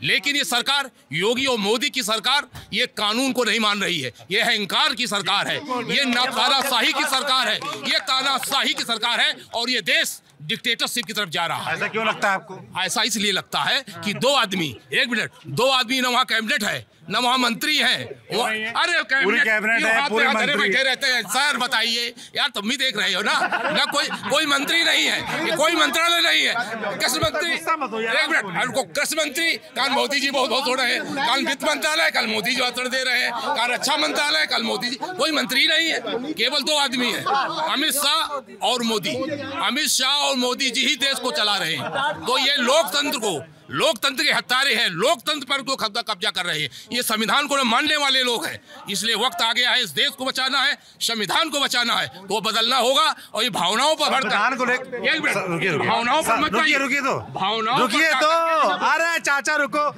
लेकिन ये सरकार, योगी और मोदी की सरकार, ये कानून को नहीं मान रही है। ये अहंकार की सरकार है, ये तानाशाही की सरकार है, ये तानाशाही की सरकार है, और ये देश डिक्टेटरशिप की तरफ जा रहा है। ऐसा क्यों लगता है आपको? ऐसा इसलिए लगता है कि दो आदमी न वहाँ कैबिनेट है, न वहाँ मंत्री है। अरे कैबिनेट है, पूरे मंत्री बैठे रहते हैं। सर बताइए यार, तुम भी देख रहे हो ना कोई मंत्री नहीं है, कोई मंत्रालय नहीं है। कृषि मंत्री, एक मिनट, कृषि मंत्री, कल मोदी जी बहुत हो रहे हैं, कल वित्त मंत्रालय, कल मोदी जी भाषण दे रहे हैं, कल रक्षा मंत्रालय, कल मोदी जी। कोई मंत्री नहीं है, केवल 2 आदमी है, अमित शाह और मोदी। अमित शाह और मोदी जी ही देश को चला रहे हैं। तो ये लोकतंत्र के हत्यारे हैं, लोकतंत्र पर को कब्जा कर रहे हैं। ये संविधान को मानने वाले लोग हैं। इसलिए वक्त आ गया है, इस देश को बचाना है, संविधान को बचाना है, तो बदलना होगा। और ये भावनाओं पर संविधान को लेकर, भावनाओं पर मत रुकिए तो अरे चाचा रुको,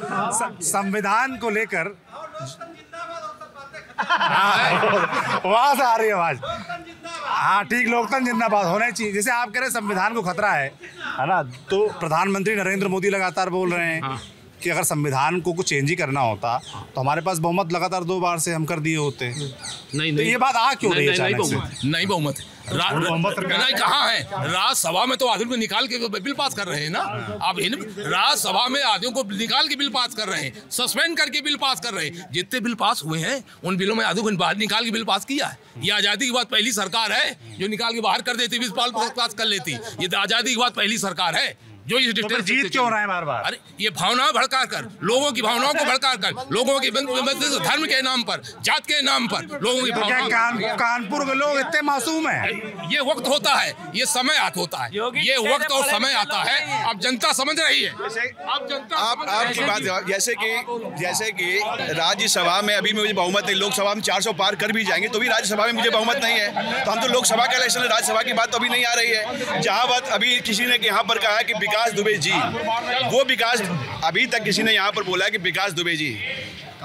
संविधान को लेकर वहां से आ रही है आवाज। हाँ ठीक, लोकतंत्र जिंदाबाद होना चाहिए। जैसे आप कह रहे हैं संविधान को खतरा है ना, तो प्रधानमंत्री नरेंद्र मोदी लगातार बोल रहे हैं कि अगर संविधान को कुछ चेंज ही करना होता तो हमारे पास बहुमत लगातार 2 बार से हम कर दिए होते। नहीं, तो ये बात आ क्यों रही है? नहीं बहुमत, नहीं कहाँ है? राज्यसभा में तो आदमी को निकाल के बिल पास कर रहे हैं ना। अब राज्यसभा में आदमियों को निकाल के बिल पास कर रहे हैं, सस्पेंड करके बिल पास कर रहे हैं। जितने बिल पास हुए हैं उन बिलों में आदमियों को बाहर निकाल के बिल पास किया है। ये आज़ादी के बाद पहली सरकार है जो निकाल के बाहर कर देती, बिल पास कर लेती। ये आज़ादी के बाद पहली सरकार है जो इस जीत क्यों रहा है बार बार? अरे ये भावनाएं भड़का कर, लोगों की भावनाओं को भड़का कर, लोगों की धर्म के नाम पर, जात के नाम पर लोगों की भावनाओं। कानपुर के लोग इतने मासूम हैं। ये वक्त होता है, ये समय होता है, ये वक्त और समय आता है। अब जनता समझ रही है। अब जनता आपकी बात जैसे कि राज्यसभा में अभी मुझे बहुमत नहीं, लोकसभा में 400 पार कर भी जाएंगे तो भी राज्यसभा में मुझे बहुमत नहीं है। तो हम तो लोकसभा का इलेक्शन, राज्यसभा की बात तो अभी नहीं आ रही है। जहाँ बात अभी किसी ने यहाँ पर कहा है कि विकास दुबे जी, वो विकास अभी तक किसी ने यहाँ पर बोला कि विकास दुबे जी,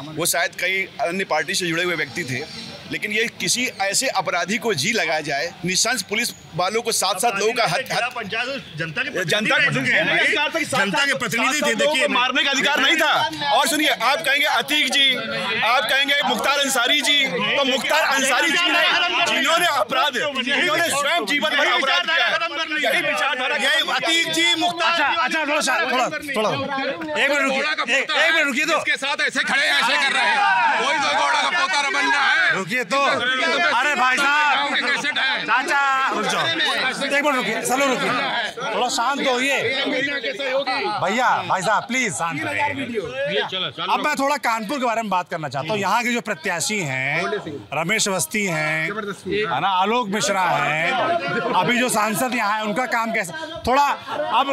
वो शायद कई अन्य पार्टी से जुड़े हुए व्यक्ति थे, लेकिन ये किसी ऐसे अपराधी को जी लगाया जाए, निशंस पुलिस वालों को 7-7 लोगों का जनता के प्रतिनिधि थे, देखिए मारने का अधिकार नहीं था। और सुनिए, आप कहेंगे अतीक जी, आप कहेंगे मुख्तार अंसारी जी, तो मुख्तार अंसारी जी नहीं, जिन्होंने अपराध, जिन्होंने स्वयं जीवन भर अपराध किया, यही विचारधारा, यही अतीक जी, मुख्तार। अच्छा थोड़ा एक मिनट रुकिए तो इसके साथ ऐसे खड़े हैं, ऐसे कर रहे हैं, कोई तो गौड़ा का पोता बनना है। रुकिए तो, अरे भाई साहब, चाचा रुक जाओ, एक मिनट रुकिए, चलो रुकिए, थोड़ा शांत होइए भैया, भाई साहब प्लीज शांत रहिए। अब मैं थोड़ा कानपुर के बारे में बात करना चाहता हूँ। यहाँ के जो प्रत्याशी हैं, रमेश अवस्थी हैं, है ना, आलोक मिश्रा हैं, अभी जो सांसद यहाँ है उनका काम कैसा, थोड़ा अब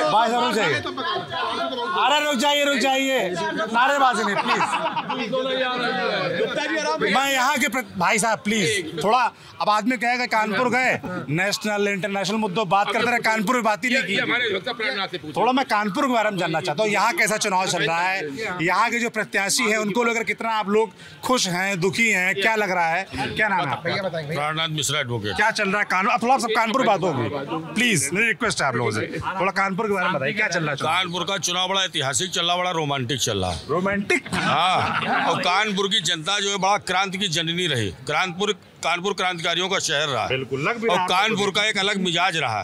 भाई साहब रुक जाइए, रुक जाइए, नारेबाजी नहीं प्लीज। मैं यहाँ के भाई साहब प्लीज थोड़ा, अब आदमी कहेगा कानपुर गए, नेशनल इंटरनेशनल मुद्दों बात करते रहे, कानपुर में बात ही नहीं की। थोड़ा मैं कानपुर के बारे में जानना चाहता हूँ, यहाँ कैसा चुनाव चल रहा है, यहाँ के जो प्रत्याशी हैं उनको लेकर कितना आप लोग खुश हैं, दुखी हैं, क्या लग रहा है? क्या नाम है? प्राणनाथ मिश्रा एडवोकेट। क्या चल रहा है कानपुर? थोड़ा सब कानपुर बात होगी प्लीज, मेरी रिक्वेस्ट है आप लोगों से, थोड़ा कानपुर के बारे में बताइए क्या चल रहा है? कानपुर का चुनाव बड़ा ऐतिहासिक चल रहा, बड़ा रोमांटिक चल रहा है। रोमांटिक? हाँ, और कानपुर की जनता जो है बड़ा क्रांति की जननी रही। कानपुर क्रांतिकारियों का शहर रहा, बिल्कुल, और कानपुर का एक अलग मिजाज रहा।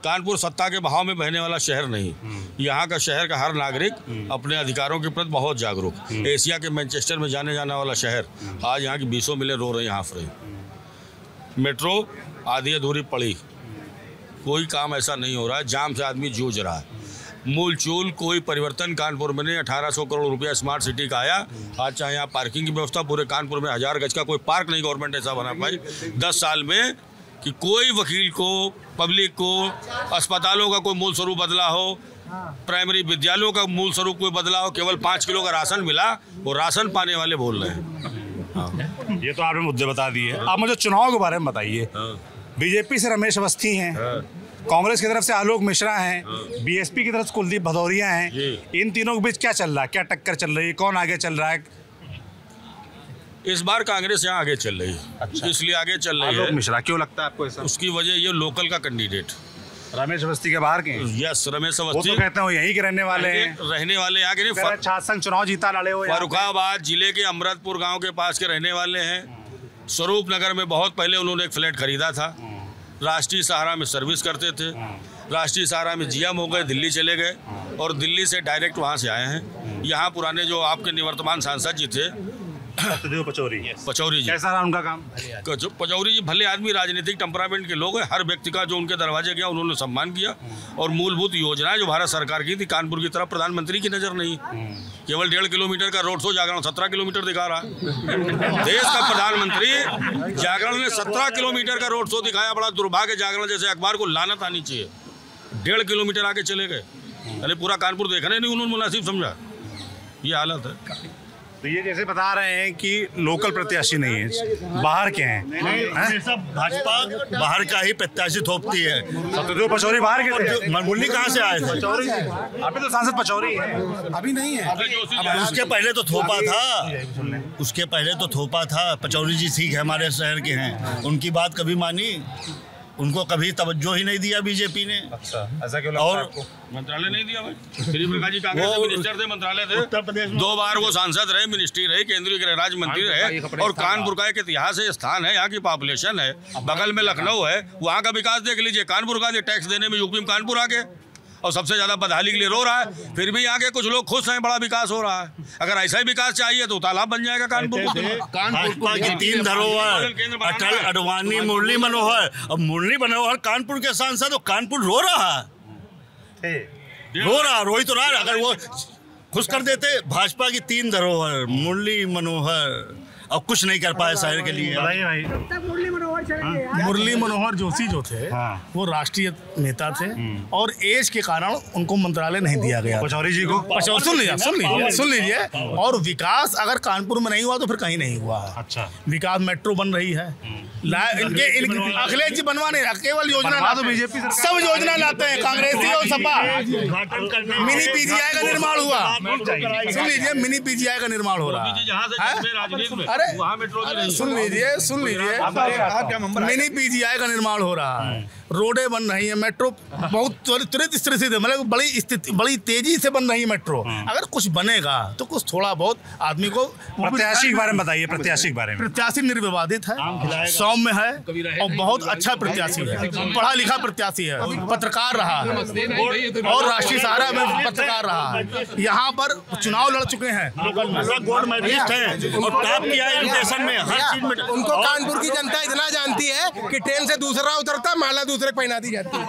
कानपुर सत्ता के बहाव में बहने वाला शहर नहीं। यहाँ का शहर का हर नागरिक अपने अधिकारों के प्रति बहुत जागरूक। एशिया के मैनचेस्टर में जाने जाने वाला शहर, आज यहाँ की 20 मिले रो रहे, हाँफ रहे। मेट्रो आधी अधूरी पड़ी, कोई काम ऐसा नहीं हो रहा है, जाम से आदमी जूझ रहा है। मूल चूल कोई परिवर्तन कानपुर में नहीं। 1800 करोड़ रुपया स्मार्ट सिटी का आया, आज चाहे यहाँ पार्किंग की व्यवस्था, पूरे कानपुर में 1000 गज का कोई पार्क नहीं गवर्नमेंट ऐसा बना पाई 10 साल में कि कोई वकील को, पब्लिक को, अस्पतालों का कोई मूल स्वरूप बदला हो, प्राइमरी विद्यालयों का मूल स्वरूप कोई बदला हो। केवल 5 किलो का राशन मिला, वो राशन पाने वाले बोल रहे हैं। ये तो आपने मुद्दे बता दिए। आप मुझे चुनाव के बारे में बताइए। बीजेपी से रमेश अवस्थी हैं, कांग्रेस की तरफ से आलोक मिश्रा हैं, बीएसपी की तरफ से कुलदीप भदौरिया हैं। इन तीनों के बीच क्या चल रहा है? क्या टक्कर चल रही है? कौन आगे चल रहा है? इस बार कांग्रेस यहाँ आगे चल रही है। अच्छा। इसलिए आगे चल रही है। आलोक मिश्रा क्यों लगता है आपको ऐसा? उसकी वजह ये लोकल का कैंडिडेट रमेश अवस्थी के बाहर के? यस, रमेश अवस्थी। वो तो कहते हैं यहीं के रहने वाले हैं। रहने वाले यहाँ के नहीं, छात्र चुनाव जीता लड़े हुए, फर्रुखाबाद जिले के अमृतपुर गाँव के पास के रहने वाले हैं। स्वरूप नगर में बहुत पहले उन्होंने एक फ्लैट खरीदा था। राष्ट्रीय सहारा में सर्विस करते थे, राष्ट्रीय सहारा में जीएम हो गए, दिल्ली चले गए और दिल्ली से डायरेक्ट वहाँ से आए हैं। यहाँ पुराने जो आपके निवर्तमान सांसद जी थे पचौरी जी, कैसा रहा उनका काम? पचौरी जी भले आदमी, राजनीतिक टेम्परामेंट के लोग हैं। हर व्यक्ति का जो उनके दरवाजे गया उन्होंने सम्मान किया, और मूलभूत योजनाएं जो भारत सरकार की थी कानपुर की तरफ प्रधानमंत्री की नजर नहीं। केवल 1.5 किलोमीटर का रोड शो जागरण 17 किलोमीटर दिखा रहा। देश का प्रधानमंत्री जागरण ने 17 किलोमीटर का रोड शो दिखाया। बड़ा दुर्भाग्य, जागरण जैसे अखबार को लानत आनी चाहिए। 1.5 किलोमीटर आगे चले गए, अरे पूरा कानपुर देखने नहीं उन्होंने मुनासिब समझा। ये हालत है। तो ये जैसे बता रहे हैं कि लोकल प्रत्याशी नहीं है, बाहर के हैं। सब भाजपा बाहर का ही प्रत्याशी थोपती है। सतदेव पचौरी बाहर के थे? मुरली कहाँ से आए थे? अभी तो सांसद पचौरी है, अभी नहीं है। उसके पहले तो थोपा था, उसके पहले तो थोपा था। पचौरी जी ठीक है, हमारे शहर के हैं, उनकी बात कभी मानी? उनको कभी तवज्जो ही नहीं दिया बीजेपी ने। अच्छा, ऐसा क्यों लगता और है आपको? मंत्रालय नहीं दिया भाई। प्रकाश जी कांग्रेस के मिनिस्टर थे, मंत्रालय थे, उत्तर प्रदेश में 2 बार वो सांसद रहे, मिनिस्ट्री रहे, केंद्रीय गृह राज्य मंत्री रहे। और कानपुर का एक ऐतिहासिक स्थान है, यहाँ की पॉपुलेशन है, बगल में लखनऊ है, वहाँ का विकास देख लीजिए। कानपुर का टैक्स देने में यूपी में कानपुर आगे, और सबसे ज्यादा बदहाली के लिए रो रहा है। फिर भी यहाँ के कुछ लोग खुश हैं, बड़ा विकास हो रहा है। अगर ऐसा ही विकास चाहिए तो तालाब बन जाएगा कानपुर। भाजपा की 3 धरोहर, अटल, अडवाणी, मुरली मनोहर। अब मुरली मनोहर कानपुर के सांसद, तो कानपुर रो रहा रोई तो रहा। अगर वो खुश कर देते, भाजपा की 3 धरोहर, मुरली मनोहर, अब कुछ नहीं कर पाए शहर के लिए। मुरली मनोहर जोशी जो थे वो राष्ट्रीय नेता थे और एज के कारण उनको मंत्रालय नहीं दिया गया। पचौरी जी को सुन लीजिए। और विकास अगर कानपुर में नहीं हुआ तो फिर कहीं नहीं हुआ। अच्छा, विकास मेट्रो बन रही है, इनके अखिलेश जी बनवाने केवल योजना तो बीजेपी सब योजना लाते हैं, कांग्रेसी और सपा। मिनी पीजीआई का निर्माण हुआ, सुन लीजिए, मिनी पीजीआई का निर्माण हो रहा है। अरे सुन लीजिए, मिनी पीजीआई का निर्माण हो रहा है, रोडें बन रही है, मेट्रो बहुत त्वरित स्थिति से, मतलब बड़ी तेजी से बन रही है मेट्रो। अगर कुछ बनेगा तो कुछ थोड़ा बहुत आदमी को। प्रत्याशी के बारे में बताइए, प्रत्याशी के बारे में। प्रत्याशी निर्विवादित है, सौम्य है और बहुत अच्छा प्रत्याशी है, पढ़ा लिखा प्रत्याशी है, पत्रकार रहा है और राष्ट्रीय सहारा में पत्रकार रहा है। यहाँ पर चुनाव लड़ चुके हैं, गोल्ड मेडलिस्ट हैं और टॉप किया है एजुकेशन में, हर चीज में। उनको कानपुर की जनता इतना जानती है कि ट्रेन से दूसरा उतरता, माला दूसरे को पहना दी जाती है।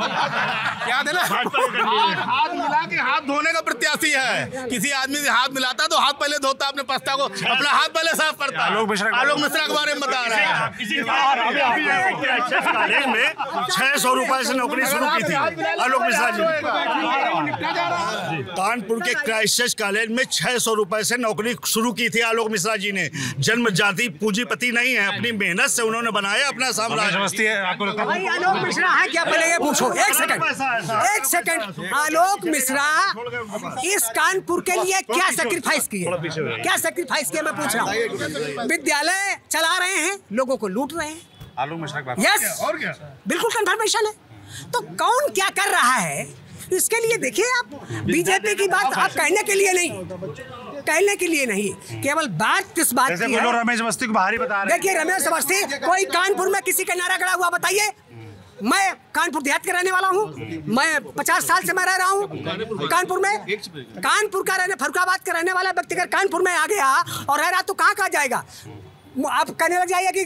याद है ना? हाथ मिला के हाथ धोने का प्रत्याशी है। किसी आदमी से हाथ मिलाता तो हाथ पहले धोता, अपने पस्ता को, अपना हाथ पहले साफ करता। आलोक मिश्रा के बारे में बता रहे हैं। कॉलेज में 600 रुपए से नौकरी शुरू की थी आलोक मिश्रा जी ने। कानपुर के क्राइस्ट कॉलेज में 600 रुपए से नौकरी शुरू की थी आलोक मिश्रा जी ने। जन्म जाति पूंजीपति नहीं है, अपनी मेहनत से उन्होंने बनाया अपना साम्राज्य। आलोक मिश्रा है क्या, पहले ये पूछो। एक सेकंड, आलोक मिश्रा इस कानपुर के लिए क्या सैक्रिफाइस किए, क्या सैक्रिफाइस किया, मैं पूछ रहा हूँ। विद्यालय चला रहे हैं, लोगों को लूट रहे हैं। आलोक मिश्रा की बात। यस, और क्या, बिल्कुल कंफर्मेशन है। तो कौन क्या कर रहा है इसके लिए देखिए आप। बीजेपी की बात आप कहने के लिए नहीं, केवल बात किस बात की है। रमेश अवस्थी को बाहरी बता रहे हैं। देखिए रमेश अवस्थी, कोई कानपुर में किसी का नारा गड़ा हुआ बताइए। मैं कानपुर देहात का रहने वाला हूँ, मैं 50 साल से मैं रह रहा हूँ कानपुर में। कानपुर का फर्रुखाबाद का रहने वाला व्यक्ति अगर कानपुर में आ गया और रह रहा तो कहाँ जाएगा? आप कहने लग जाइए कि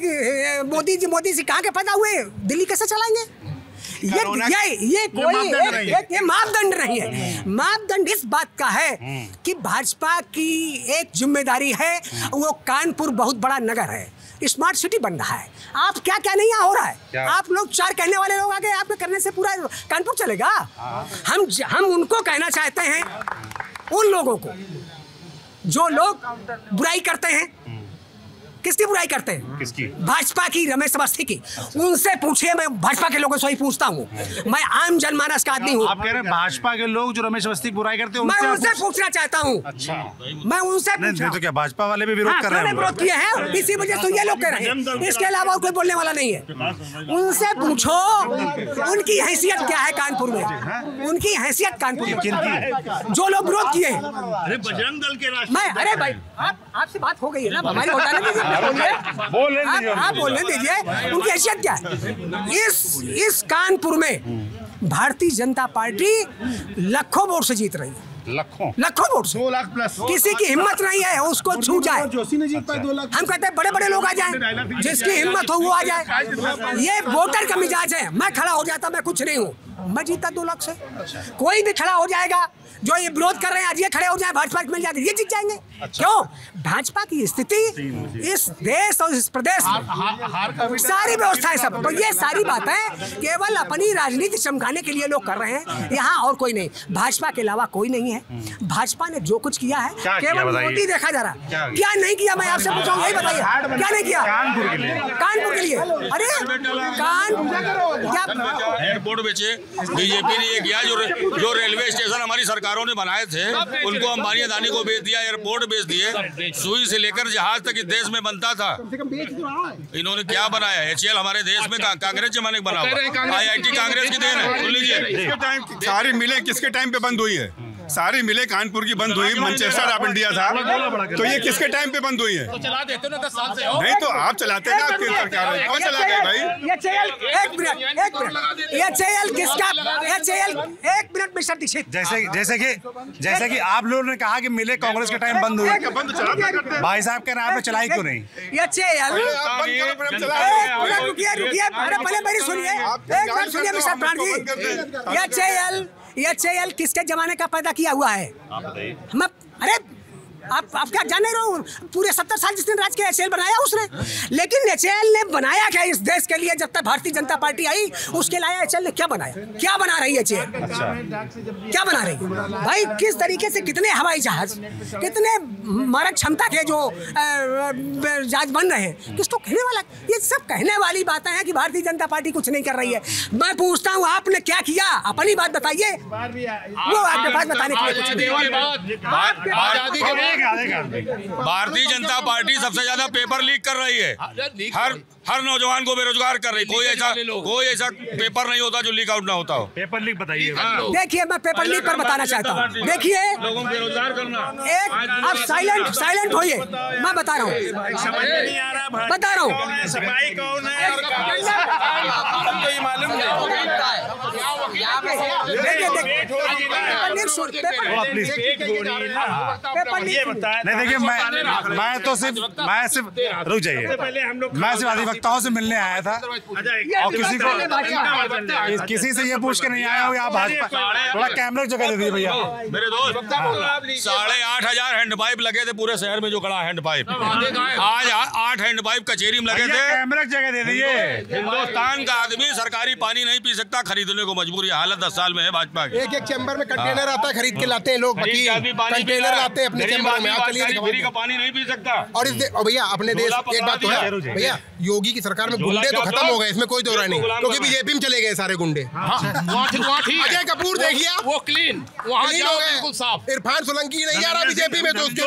मोदी जी कहाँ के पैदा हुए, दिल्ली कैसे चलाएंगे? ये कोई एक मापदंड नहीं है। मापदंड इस बात का है कि भाजपा की एक जिम्मेदारी है, वो कानपुर बहुत बड़ा नगर है, स्मार्ट सिटी बन रहा है। आप क्या नहीं यहाँ हो रहा है। आप लोग 4 कहने वाले लोग आगे आपके करने से पूरा कानपुर चलेगा। हम उनको कहना चाहते हैं, उन लोगों को जो लोग बुराई करते हैं। किसकी बुराई करते हैं? किसकी? भाजपा की, रमेश अवस्थी की। उनसे पूछिए, मैं भाजपा के लोगों से ही पूछता हूँ, मैं आम जनमानस का आदमी हूँ। आप कह रहे हैं भाजपा के लोग जो रमेश अवस्थी की बुराई करते हैं, मैं उनसे पूछना चाहता हूँ। अच्छा, मैं उनसे नहीं तो क्या भाजपा वाले भी विरोध कर रहे हैं? विरोध किए हैं, इसी वजह से ये लोग कह रहे हैं, इसके अलावा कोई बोलने वाला नहीं है। उनसे पूछो उनकी हैसियत क्या है कानपुर में, उनकी हैसियत कानपुर में, जो लोग विरोध किए हैं। अरे बजरंग दल के मैं, अरे भाई आपसे बात हो गई है ना, हमारी आप बोलने दीजिए, उनकी हैसियत क्या है। इस कानपुर में भारतीय जनता पार्टी लाखों वोट से जीत रही है, लाखों वोट से, 2 लाख प्लस। किसी की हिम्मत नहीं है उसको छू जाए। जोशी ने जीता 2 लाख। हम कहते हैं बड़े बड़े लोग आ जाएं, जिसकी हिम्मत हो वो आ जाए। ये वोटर का मिजाज है। मैं खड़ा हो जाता, मैं कुछ नहीं हूँ, मैं जीता 2 लाख से। कोई भी खड़ा हो जाएगा, जो ये विरोध कर रहे हैं आज ये खड़े हो जाए, भाजपा मिल जाएगी, ये जीत जाएंगे। क्यों? भाजपा की स्थिति इस देश और इस प्रदेश में सारी व्यवस्थाएं सब, तो ये सारी बातें केवल अपनी राजनीति चमकाने के लिए लोग कर रहे हैं, यहाँ और कोई नहीं। भाजपा के अलावा कोई नहीं है। भाजपा ने जो कुछ किया है केवल मोदी देखा जा रहा है। क्या नहीं किया, मैं आपसे पूछा हूँ, यही बताइए, क्या नहीं किया कानपुर के लिए? अरे एयरपोर्ट बेचे, बीजेपी ने ये किया, जो रेलवे स्टेशन हमारी सरकारों ने बनाए थे उनको अंबानी अदानी को बेच दिया, एयरपोर्ट बेच दिए, सुई से लेकर जहाज तक इस देश में बनता था। इन्होंने क्या बनाया? HAL हमारे देश में कांग्रेस जमाने बना हुआ, IIT कांग्रेस की देन है। सुन लीजिए, सारी मिलें किसके टाइम पे बंद हुई है? सारी मिलें कानपुर की बंद हुई, मैनचेस्टर ऑफ इंडिया था, तो ये किसके टाइम पे बंद हुई है? तो चला देते ना 10 साल से। नहीं तो आप चलाते हैं, आपकी सरकार है, कौन चला गए भाई? एक मिनट मिस्टर दीक्षित, जैसे कि आप लोगों ने कहा कि मिले कांग्रेस के टाइम बंद हुई, भाई साहब के नाम पे चलाई क्यों नहीं? रुकिए, पहले मेरी सुनिए, एक मिनट सुनिए मिस्टर प्राण जी। HAL किसके जमाने का पैदा किया हुआ है? मैं अरे आप क्या जान नहीं रहा हूँ, पूरे 70 साल जिसने राज किया HAL बनाया उसने। लेकिन HAL ने बनाया क्या इस देश के लिए? जब तक भारतीय जनता पार्टी आई उसके लिए HAL ने क्या बनाया? क्या बना रही है HAL? क्या बना रही भाई? किस तरीके से कितने हवाई जहाज, कितने मारक क्षमता के जो जहाज बन रहे हैं, किसको कहने वाला? ये सब कहने वाली बातें हैं कि भारतीय जनता पार्टी कुछ नहीं कर रही है। मैं पूछता हूँ आपने क्या किया? अपनी बात बताइए, वो आपके पास बताने के लिए कुछ भारतीय जनता पार्टी सबसे ज्यादा पेपर लीक कर रही है, हर नौजवान को बेरोजगार कर रही। कोई ऐसा पेपर नहीं होता जो लीक आउट ना होता हो। पेपर लीक बताइए। देखिए, मैं पेपर लीक पर बताना चाहता हूँ। देखिए, लोगों को बेरोजगार करना, एक आप साइलेंट होइए, मैं बता रहा हूँ, बता रहा हूँ। नहीं देखिए, मैं सिर्फ रुक जाइए, मैं सिर्फ अधिवक्ताओं से मिलने आया था और किसी से ये पूछ के नहीं आया हूँ। आप थोड़ा कैमरे जगह दे दिए भैया। मेरे दोस्त 8,500 हैंड पाइप लगे थे पूरे शहर में, जो खड़ा हैंड पाइप आज 8 हैंड पाइप कचेरी में लगे थे। कैमरे जगह दे दिए। हिंदुस्तान का आदमी सरकारी पानी नहीं पी सकता, खरीदने को मजबूर। ये हालत 10 साल में है भाजपा की। एक चैम्बर में कंटेनर आता है, खरीद के लाते हैं लोग, कंटेनर लाते हैं अपने चैम्बर में। फ्री का पानी नहीं पी सकता। और भैया अपने देश एक बात तो है भैया, योगी की सरकार में गुंडे तो खत्म हो गए, इसमें कोई दो राय नहीं, क्योंकि बीजेपी में चले गए सारे गुंडे। अजय कपूर देखिए, वो क्लीन वहाँ बिल्कुल साफ। इरफान सोलंकी नहीं जा रहा बीजेपी में, तो उसके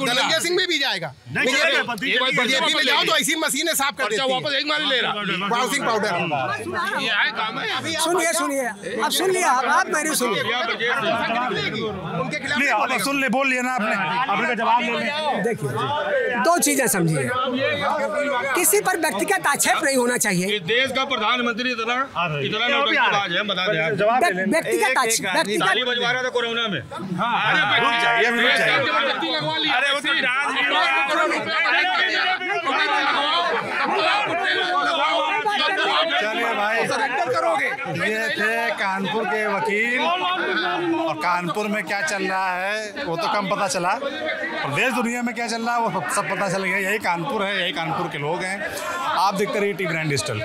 धनंजय सिंह में भी जाएगा। बीजेपी में जाओ तो ऐसी मशीनें साफ कर देती है, वापस एक मारी ले रहा पाउसिंग पाउडर। सुनिए, अब सुन लिया आप मेरी सुनिए, सुन ले, बोल लिया ना आपने का जवाब ले लिया। देखिए, दो चीजें समझिए, किसी पर व्यक्तिगत आक्षेप नहीं होना चाहिए। देश का प्रधानमंत्री इतना नौटंकीबाज है, बता दें। व्यक्तिगत आक्षेप ताली बजवा रहा था कोरोना में। चलिए भाई, ये थे कानपुर के वकील, और कानपुर में क्या चल रहा है वो तो कम पता चला, देश दुनिया में क्या चल रहा है वो सब पता चल गया। यही कानपुर है, यही कानपुर के लोग हैं। आप देखते रहिए टी9 डिजिटल।